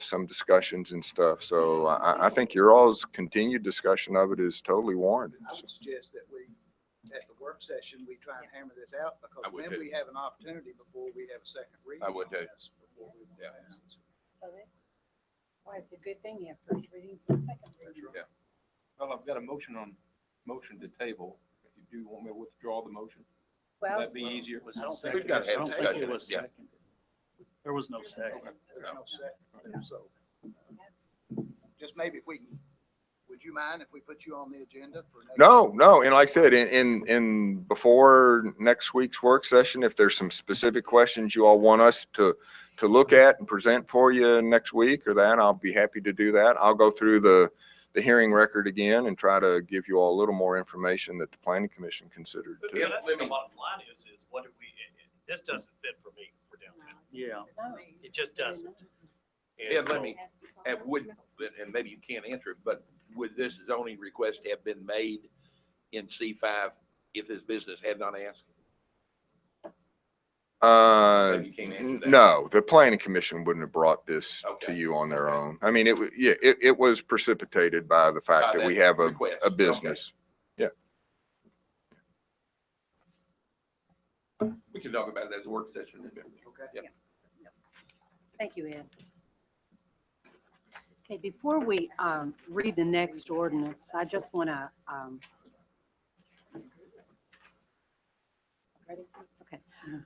Speaker 12: some discussions and stuff. So I think your all's continued discussion of it is totally warranted.
Speaker 9: I would suggest that we, at the work session, we try and hammer this out,
Speaker 10: I
Speaker 9: because
Speaker 10: would
Speaker 9: then
Speaker 10: too.
Speaker 9: we have an opportunity before we have a second reading.
Speaker 10: I would
Speaker 9: on
Speaker 10: too.
Speaker 9: this, before we
Speaker 10: Yeah.
Speaker 9: pass it.
Speaker 7: So that, well, it's a good thing you have first readings and second readings.
Speaker 10: Yeah.
Speaker 11: Well, I've got a motion to table. If you do want me to withdraw the motion, would
Speaker 7: Well,
Speaker 11: that be easier?
Speaker 1: Was it
Speaker 10: We've got to have
Speaker 1: I don't think
Speaker 10: discussion,
Speaker 1: it was
Speaker 10: yeah.
Speaker 1: seconded. There was no second.
Speaker 9: There's no second, so. Just maybe if we can, would you mind if we put you on the agenda for next?
Speaker 12: No, and like I said, in before next week's work session, if there's some specific questions you all want us to look at and present for you next week or that, I'll be happy to do that. I'll go through the hearing record again and try to give you all a little more information that the planning commission considered
Speaker 3: But
Speaker 12: too.
Speaker 3: yeah, I think the bottom line is what do we, this doesn't fit for me for downtown.
Speaker 1: Yeah.
Speaker 7: no.
Speaker 3: It just doesn't.
Speaker 10: Yeah,
Speaker 3: And
Speaker 10: let
Speaker 3: so-
Speaker 10: me, and would, and maybe you can't answer it, but would this zoning request have been made in C5 if this business had not asked? Maybe you can't answer that.
Speaker 12: No, the planning commission wouldn't have brought this to
Speaker 10: Okay.
Speaker 12: you on their
Speaker 10: Okay.
Speaker 12: own. I mean, it was precipitated by the fact
Speaker 10: By
Speaker 12: that we
Speaker 10: that
Speaker 12: have
Speaker 10: request.
Speaker 12: a
Speaker 10: Okay.
Speaker 12: business.
Speaker 10: We can talk about it as a work session.
Speaker 9: Okay.
Speaker 10: Yep.
Speaker 7: Thank you, Ed. Okay, before we read the next ordinance, I just want to, ready? Okay.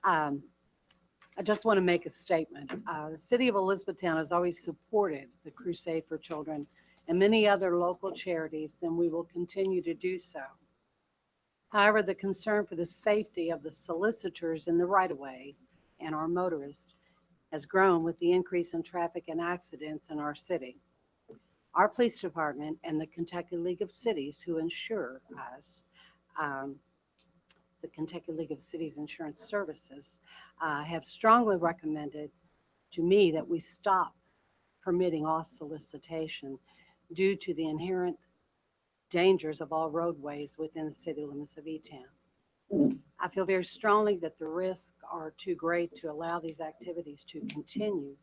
Speaker 7: I just want to make a statement. The city of Elizabethtown has always supported the Crusade for Children and many other local charities, and we will continue to do so. However, the concern for the safety of the solicitors in the right-of-way and our motorists has grown with the increase in traffic and accidents in our city. Our police department and the Kentucky League of Cities, who insure us, the Kentucky League of Cities Insurance Services, have strongly recommended to me that we stop permitting all solicitation due to the inherent dangers of all roadways within the city limits of E-Town. I feel very strongly that the risks are too great to allow these activities to continue.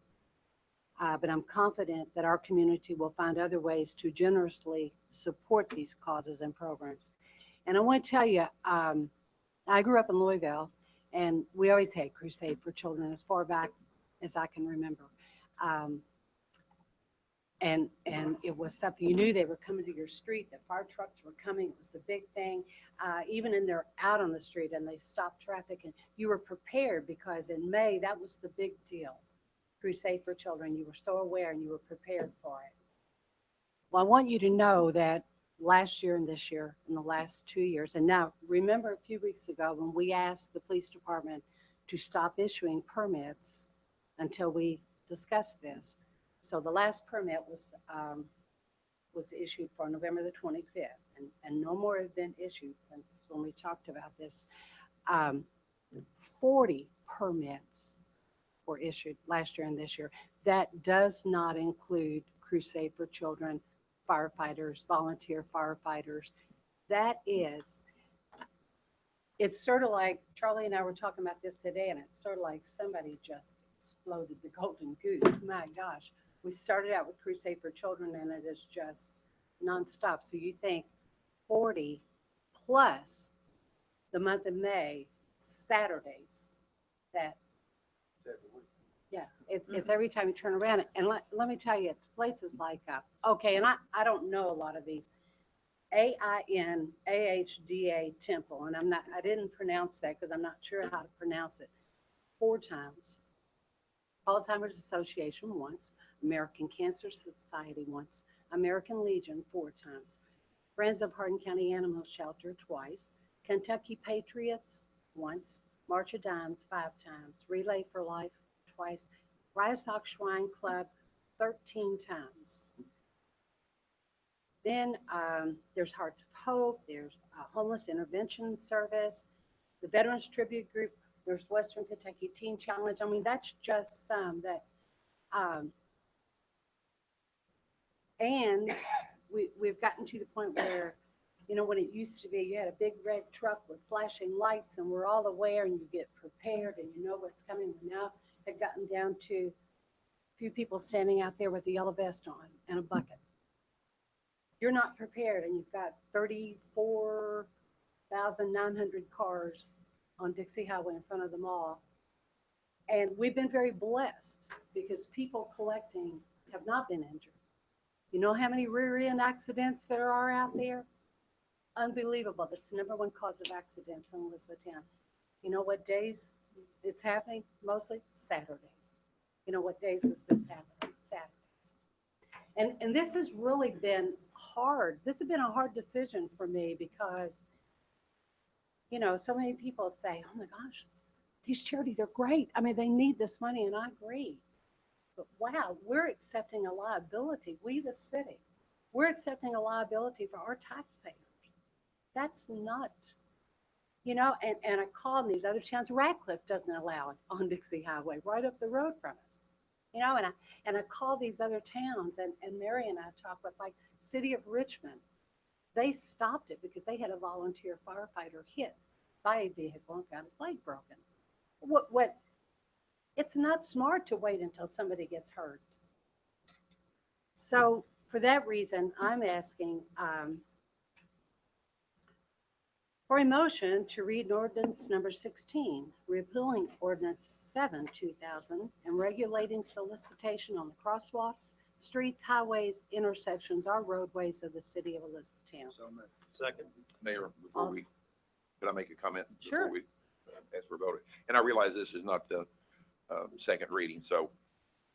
Speaker 7: But I'm confident that our community will find other ways to generously support these causes and programs. And I want to tell you, I grew up in Louisville, and we always had Crusade for Children as far back as I can remember. And it was something, you knew they were coming to your street, the fire trucks were coming, it was a big thing. Even when they're out on the street and they stopped traffic, and you were prepared, because in May, that was the big deal. Crusade for Children, you were so aware and you were prepared for it. Well, I want you to know that last year and this year, in the last 2 years, and now remember a few weeks ago when we asked the police department to stop issuing permits until we discussed this. So the last permit was issued for November the 25th, and no more have been issued since when we talked about this. 40 permits were issued last year and this year. That does not include Crusade for Children, firefighters, volunteer firefighters. That is, it's sort of like, Charlie and I were talking about this today, and it's sort of like somebody just exploded the golden goose. My gosh. We started out with Crusade for Children, and it is just nonstop. So you think 40 plus the month of May, Saturdays that, yeah, it's every time you turn around. And let me tell you, it's places like, okay, and I don't know a lot of these. AINAHDA Temple, and I didn't pronounce that because I'm not sure how to pronounce it, 4 times. Alzheimer's Association once, American Cancer Society once, American Legion 4 times, Friends of Hardin County Animal Shelter twice, Kentucky Patriots once, March of Dimes 5 times, Relay for Life twice, Ryesock Shrine Club 13 times. Then there's Hearts of Hope, there's Homeless Intervention Service, the Veterans Tribute Group, there's Western Kentucky Teen Challenge. I mean, that's just some that, and we've gotten to the point where, you know, when it used to be, you had a big red truck with flashing lights and we're all aware and you get prepared and you know what's coming. We now have gotten down to a few people standing out there with a yellow vest on and a bucket. You're not prepared and you've got 34,900 cars on Dixie Highway in front of the mall. And we've been very blessed because people collecting have not been injured. You know how many rear end accidents there are out there? Unbelievable. That's the #1 cause of accidents in Elizabethtown. You know what days it's happening? Mostly Saturdays. You know what days is this happening? Saturdays. And this has really been hard. This has been a hard decision for me because, you know, so many people say, oh my gosh, these charities are great. I mean, they need this money, and I agree. But wow, we're accepting a liability. We, the city, we're accepting a liability for our taxpayers. That's not, you know, and I called these other towns. Radcliffe doesn't allow it on Dixie Highway, right up the road from us. You know, and I called these other towns, and Mary and I talked with, like, City of Richmond. They stopped it because they had a volunteer firefighter hit by a vehicle and got his leg broken. What? It's not smart to wait until somebody gets hurt. So for that reason, I'm asking for a motion to read ordinance number 16, repealing ordinance 7, 2000, and regulating solicitation on the crosswalks, streets, highways, intersections, or roadways of the city of Elizabethtown.
Speaker 9: So moved.
Speaker 1: Second.
Speaker 10: Mayor, before we, could I make a comment?
Speaker 7: Sure.
Speaker 10: Before we ask for voting? And I realize this is not the second reading, so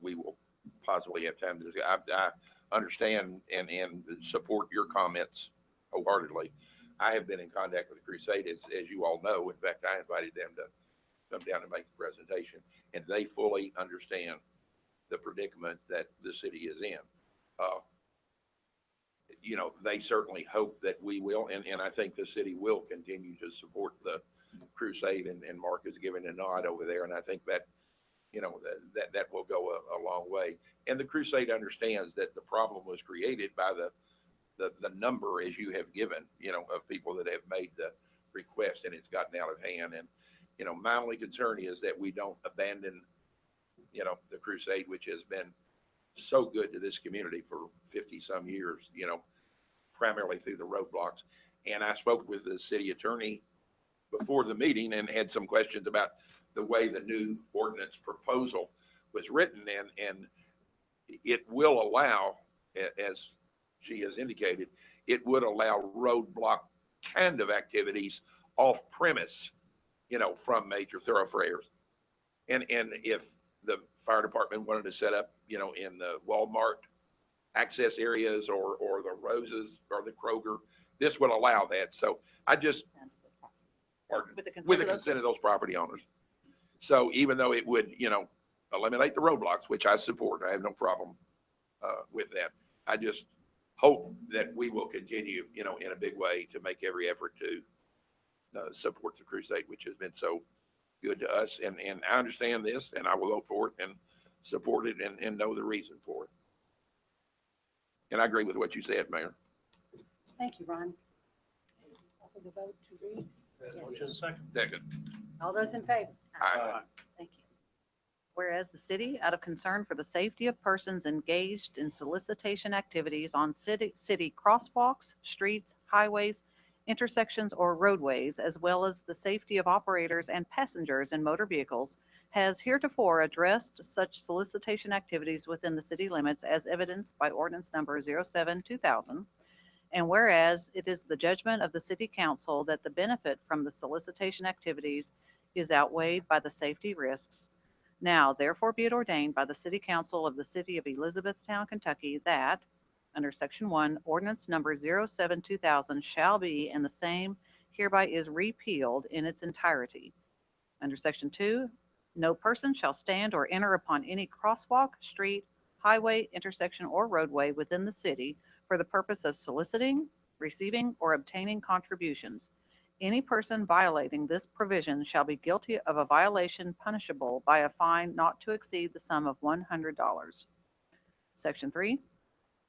Speaker 10: we will possibly have time to, I understand and support your comments wholeheartedly. I have been in contact with the Crusade, as you all know. In fact, I invited them to come down and make the presentation, and they fully understand the predicament that the city is in. You know, they certainly hope that we will, and I think the city will continue to support the Crusade, and Mark is giving a nod over there, and I think that, you know, that will go a long way. And the Crusade understands that the problem was created by the number, as you have given, you know, of people that have made the request, and it's gotten out of hand. And, you know, my only concern is that we don't abandon, you know, the Crusade, which has been so good to this community for 50 some years, you know, primarily through the roadblocks. And I spoke with the city attorney before the meeting and had some questions about the way the new ordinance proposal was written, and it will allow, as she has indicated, it would allow roadblock kind of activities off premise, you know, from major thoroughfares. And if the fire department wanted to set up, you know, in the Walmart access areas or the Roses or the Kroger, this would allow that. So I just, pardon, with the consent of those property owners. So even though it would, you know, eliminate the roadblocks, which I support, I have no problem with that. I just hope that we will continue, you know, in a big way to make every effort to support the Crusade, which has been so good to us. And I understand this, and I will vote for it and support it and know the reason for it. And I agree with what you said, Mayor.
Speaker 7: Thank you, Ron. For the vote to read.
Speaker 1: Motion second.
Speaker 10: Second.
Speaker 7: All those in favor?
Speaker 10: Aye.
Speaker 7: Thank you.
Speaker 6: Whereas the city, out of concern for the safety of persons engaged in solicitation activities on city crosswalks, streets, highways, intersections, or roadways, as well as the safety of operators and passengers in motor vehicles, has heretofore addressed such solicitation activities within the city limits as evidenced by ordinance number 07/2000. And whereas it is the judgment of the city council that the benefit from the solicitation activities is outweighed by the safety risks, now therefore be it ordained by the city council of the city of Elizabethtown, Kentucky, that under section 1, ordinance number 07/2000 shall be, and the same hereby is repealed in its entirety. Under section 2, no person shall stand or enter upon any crosswalk, street, highway, intersection, or roadway within the city for the purpose of soliciting, receiving, or obtaining contributions. Any person violating this provision shall be guilty of a violation punishable by a fine not to exceed the sum of $100. Section 3,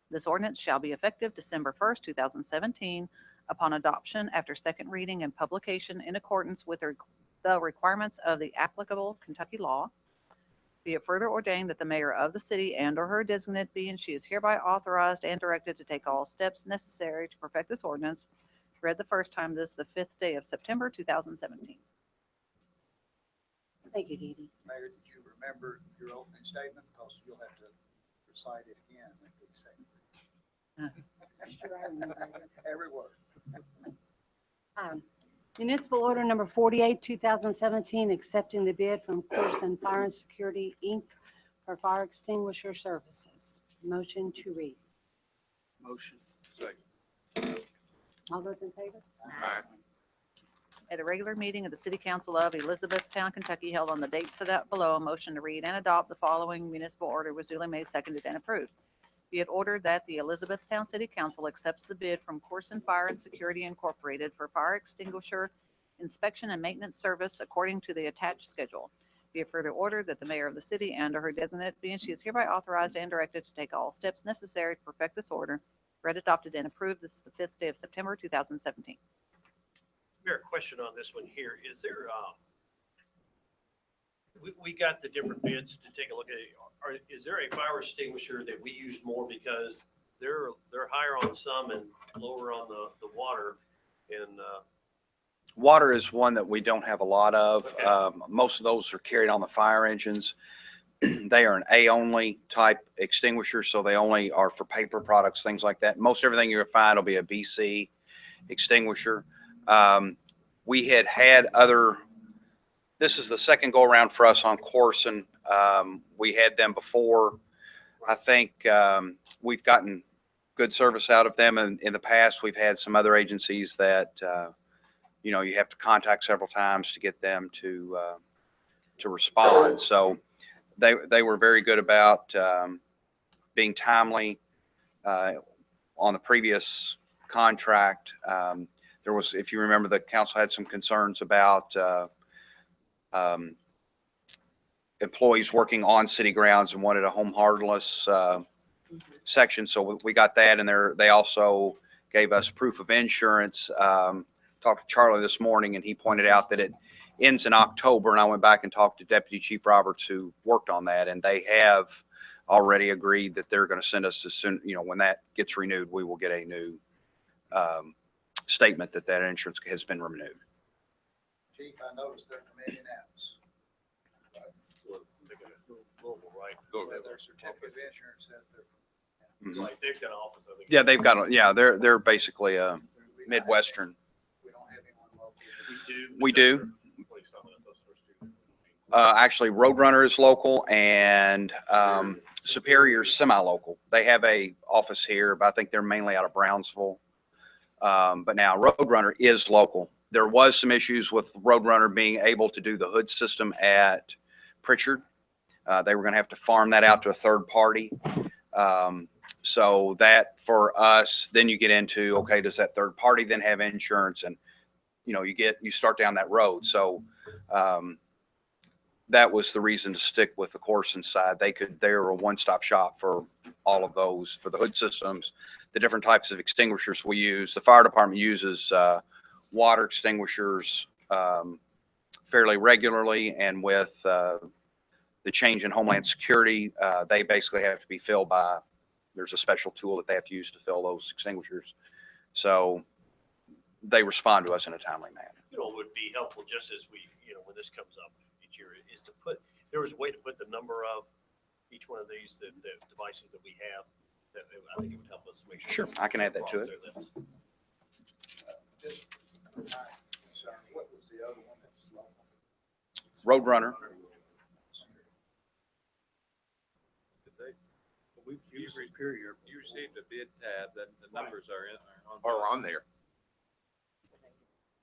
Speaker 6: this ordinance shall be effective December 1st, 2017, upon adoption after second reading and publication in accordance with the requirements of the applicable Kentucky law. Be it further ordained that the mayor of the city and/or her designate be and she is hereby authorized and directed to take all steps necessary to perfect this ordinance. Read the first time this the 5th day of September, 2017.
Speaker 7: Thank you, Dee Dee.
Speaker 9: Mayor, did you remember your opening statement? Because you'll have to recite it again. Like they say.
Speaker 7: Sure, I remember it.
Speaker 9: Every word.
Speaker 7: Municipal Order Number 48, 2017, accepting the bid from Corson Fire and Security, Inc. for fire extinguisher services. Motion to read.
Speaker 2: Motion.
Speaker 7: All those in favor?
Speaker 6: At a regular meeting of the City Council of Elizabethtown, Kentucky, held on the date set out below, a motion to read and adopt the following municipal order was duly made, seconded, and approved. Be it ordered that the Elizabethtown City Council accepts the bid from Corson Fire and Security Incorporated for fire extinguisher inspection and maintenance service according to the attached schedule. Be it further ordered that the mayor of the city and/or her designate be and she is hereby authorized and directed to take all steps necessary to perfect this order. Read, adopted, and approved. This is the 5th day of September, 2017.
Speaker 13: Mayor, a question on this one here. Is there, we got the different bids to take a look at it. Is there a fire extinguisher that we use more because they're higher on some and lower on the water? And,
Speaker 14: water is one that we don't have a lot of.
Speaker 13: Okay.
Speaker 14: Most of those are carried on the fire engines. They are an A-only type extinguisher, so they only are for paper products, things like that. Most everything you'll find will be a BC extinguisher. We had other, this is the second go around for us on Corson. We had them before. I think we've gotten good service out of them. And in the past, we've had some other agencies that, you know, you have to contact several times to get them to respond. So they were very good about being timely on the previous contract. There was, if you remember, the council had some concerns about employees working on city grounds and wanted a home harmless section. So we got that in there. They also gave us proof of insurance. Talked to Charlie this morning and he pointed out that it ends in October. And I went back and talked to Deputy Chief Roberts who worked on that. And they have already agreed that they're going to send us as soon, you know, when that gets renewed, we will get a new statement that that insurance has been renewed.
Speaker 9: Chief, I noticed they're from Indianapolis.
Speaker 13: Global, right?
Speaker 9: Their certificate of insurance says they're from.
Speaker 14: Mhm.
Speaker 13: Like they've got an office, I think.
Speaker 14: Yeah, they've got, yeah, they're basically a Midwestern.
Speaker 9: We don't have anyone local.
Speaker 13: We do.
Speaker 14: We do.
Speaker 13: Please tell me that those first two.
Speaker 14: Actually, Roadrunner is local and Superior's semi-local. They have a office here, but I think they're mainly out of Brownsville. But now Roadrunner is local. There was some issues with Roadrunner being able to do the hood system at Pritchard. They were going to have to farm that out to a third party. So that for us, then you get into, okay, does that third party then have insurance? And, you know, you start down that road. So that was the reason to stick with the Corson side. They're a one-stop shop for all of those, for the hood systems, the different types of extinguishers we use. The fire department uses water extinguishers fairly regularly, and with the change in Homeland Security, they basically have to be filled by, there's a special tool that they have to use to fill those extinguishers. So they respond to us in a timely manner.
Speaker 13: You know, it would be helpful just as we, you know, when this comes up each year, is to put, there was a way to put the number of each one of these, the devices that we have. That I think it would help us make sure.
Speaker 14: Sure, I can add that to it.
Speaker 13: That's-
Speaker 9: What was the other one that's local?
Speaker 14: Roadrunner,
Speaker 5: You received a bid tab, that the numbers are
Speaker 10: Or on there.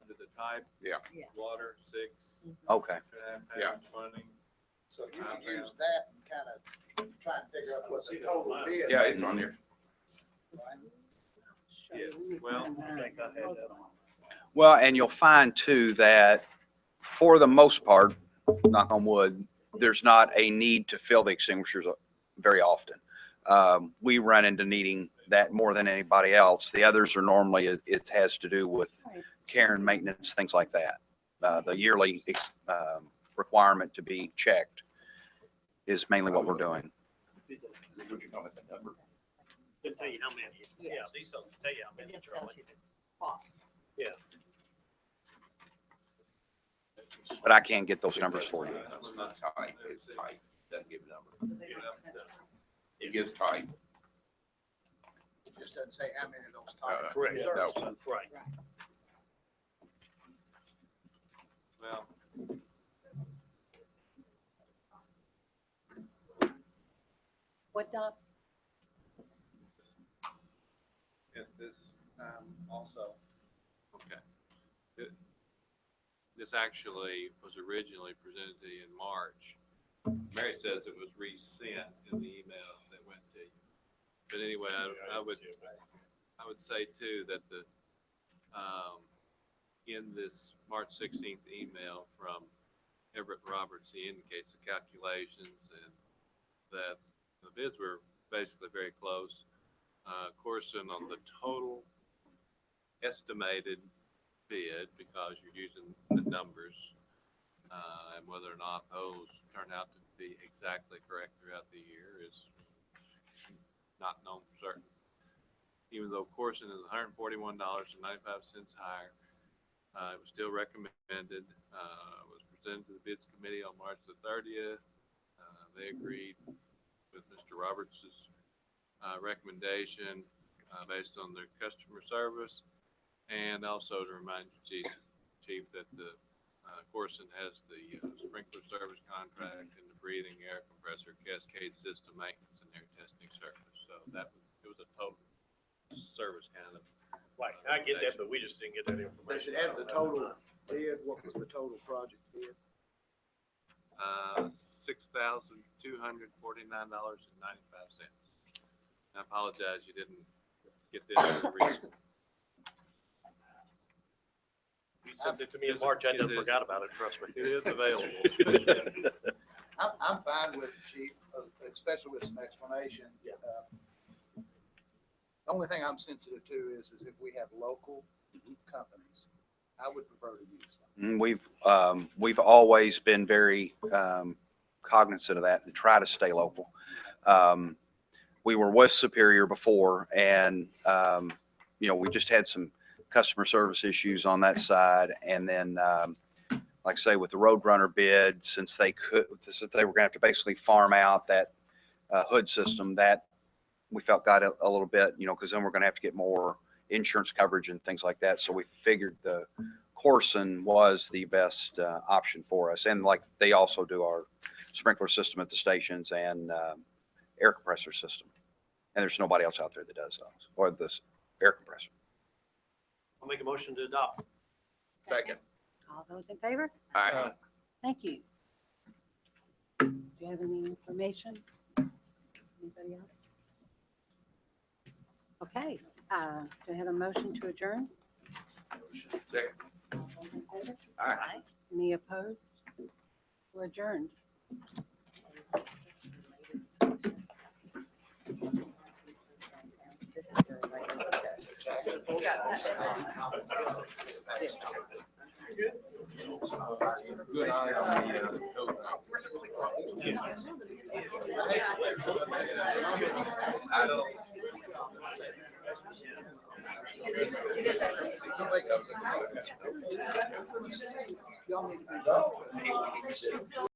Speaker 5: under the type.
Speaker 10: Yeah.
Speaker 5: Water, 6.
Speaker 14: okay.
Speaker 10: Yeah.
Speaker 5: 20.
Speaker 9: So you can use that and kind of try and figure out what the total bid.
Speaker 10: Yeah, it's on there.
Speaker 5: Yes, well,
Speaker 1: I think I had that on.
Speaker 14: Well, and you'll find too that for the most part, knock on wood, there's not a need to fill the extinguishers very often. We run into needing that more than anybody else. The others are normally, it has to do with care and maintenance, things like that. The yearly requirement to be checked is mainly what we're doing.
Speaker 10: What you call it, the number?
Speaker 13: Didn't tell you how many. Yeah, these don't tell you how
Speaker 8: It
Speaker 13: many.
Speaker 8: just tells you the cost.
Speaker 13: Yeah.
Speaker 14: But I can get those numbers for you.
Speaker 10: It's not tight, it's tight, doesn't give a number. It gives tight.
Speaker 9: It just doesn't say how many of those types.
Speaker 13: Correct.
Speaker 10: No.
Speaker 13: Right.
Speaker 5: well,
Speaker 7: What, Doc?
Speaker 5: and this, also, okay. This actually was originally presented to you in March. Mary says it was resent in the email that went to you. But anyway, I would say too that the, in this March 16th email from Everett Roberts, he indicates the calculations and that the bids were basically very close. Corson on the total estimated bid, because you're using the numbers, and whether or not those turn out to be exactly correct throughout the year is not known for certain. Even though Corson is $141.95 higher, it was still recommended, was presented to the bids committee on March the 30th. They agreed with Mr. Roberts's recommendation based on their customer service. And also to remind you, Chief, that the Corson has the sprinkler service contract and the breathing air compressor cascade system maintenance and air testing service. So that was, it was a total service kind of.
Speaker 13: Right, I get that, but we just didn't get that information.
Speaker 9: They should have the total bid. What was the total project bid?
Speaker 5: $6,249.95. I apologize, you didn't get this.
Speaker 13: You sent it to me in March, I never forgot about it, trust me.
Speaker 5: It is available.
Speaker 9: I'm fine with it, Chief, especially with some explanation.
Speaker 13: Yeah.
Speaker 9: The only thing I'm sensitive to is if we have local companies, I would prefer to use them.
Speaker 14: We've always been very cognizant of that and try to stay local. We were with Superior before, and we just had some customer service issues on that side. And then, like I say, with the Roadrunner bid, since they were going to have to basically farm out that hood system, that we felt got a little bit, because then we're going to have to get more insurance coverage and things like that. So we figured the Corson was the best option for us. And like they also do our sprinkler system at the stations and air compressor system. And there's nobody else out there that does those, or this air compressor.
Speaker 13: I'll make a motion to adopt.
Speaker 10: Second.
Speaker 7: All those in favor?
Speaker 10: All right.
Speaker 7: Thank you. Do you have any information? Anybody else? Okay, do I have a motion to adjourn?
Speaker 10: Second.
Speaker 7: All those in favor?
Speaker 10: All right.
Speaker 7: Any opposed? We're adjourned.
Speaker 10: Good eye on the code. I don't.
Speaker 2: Y'all need to be done.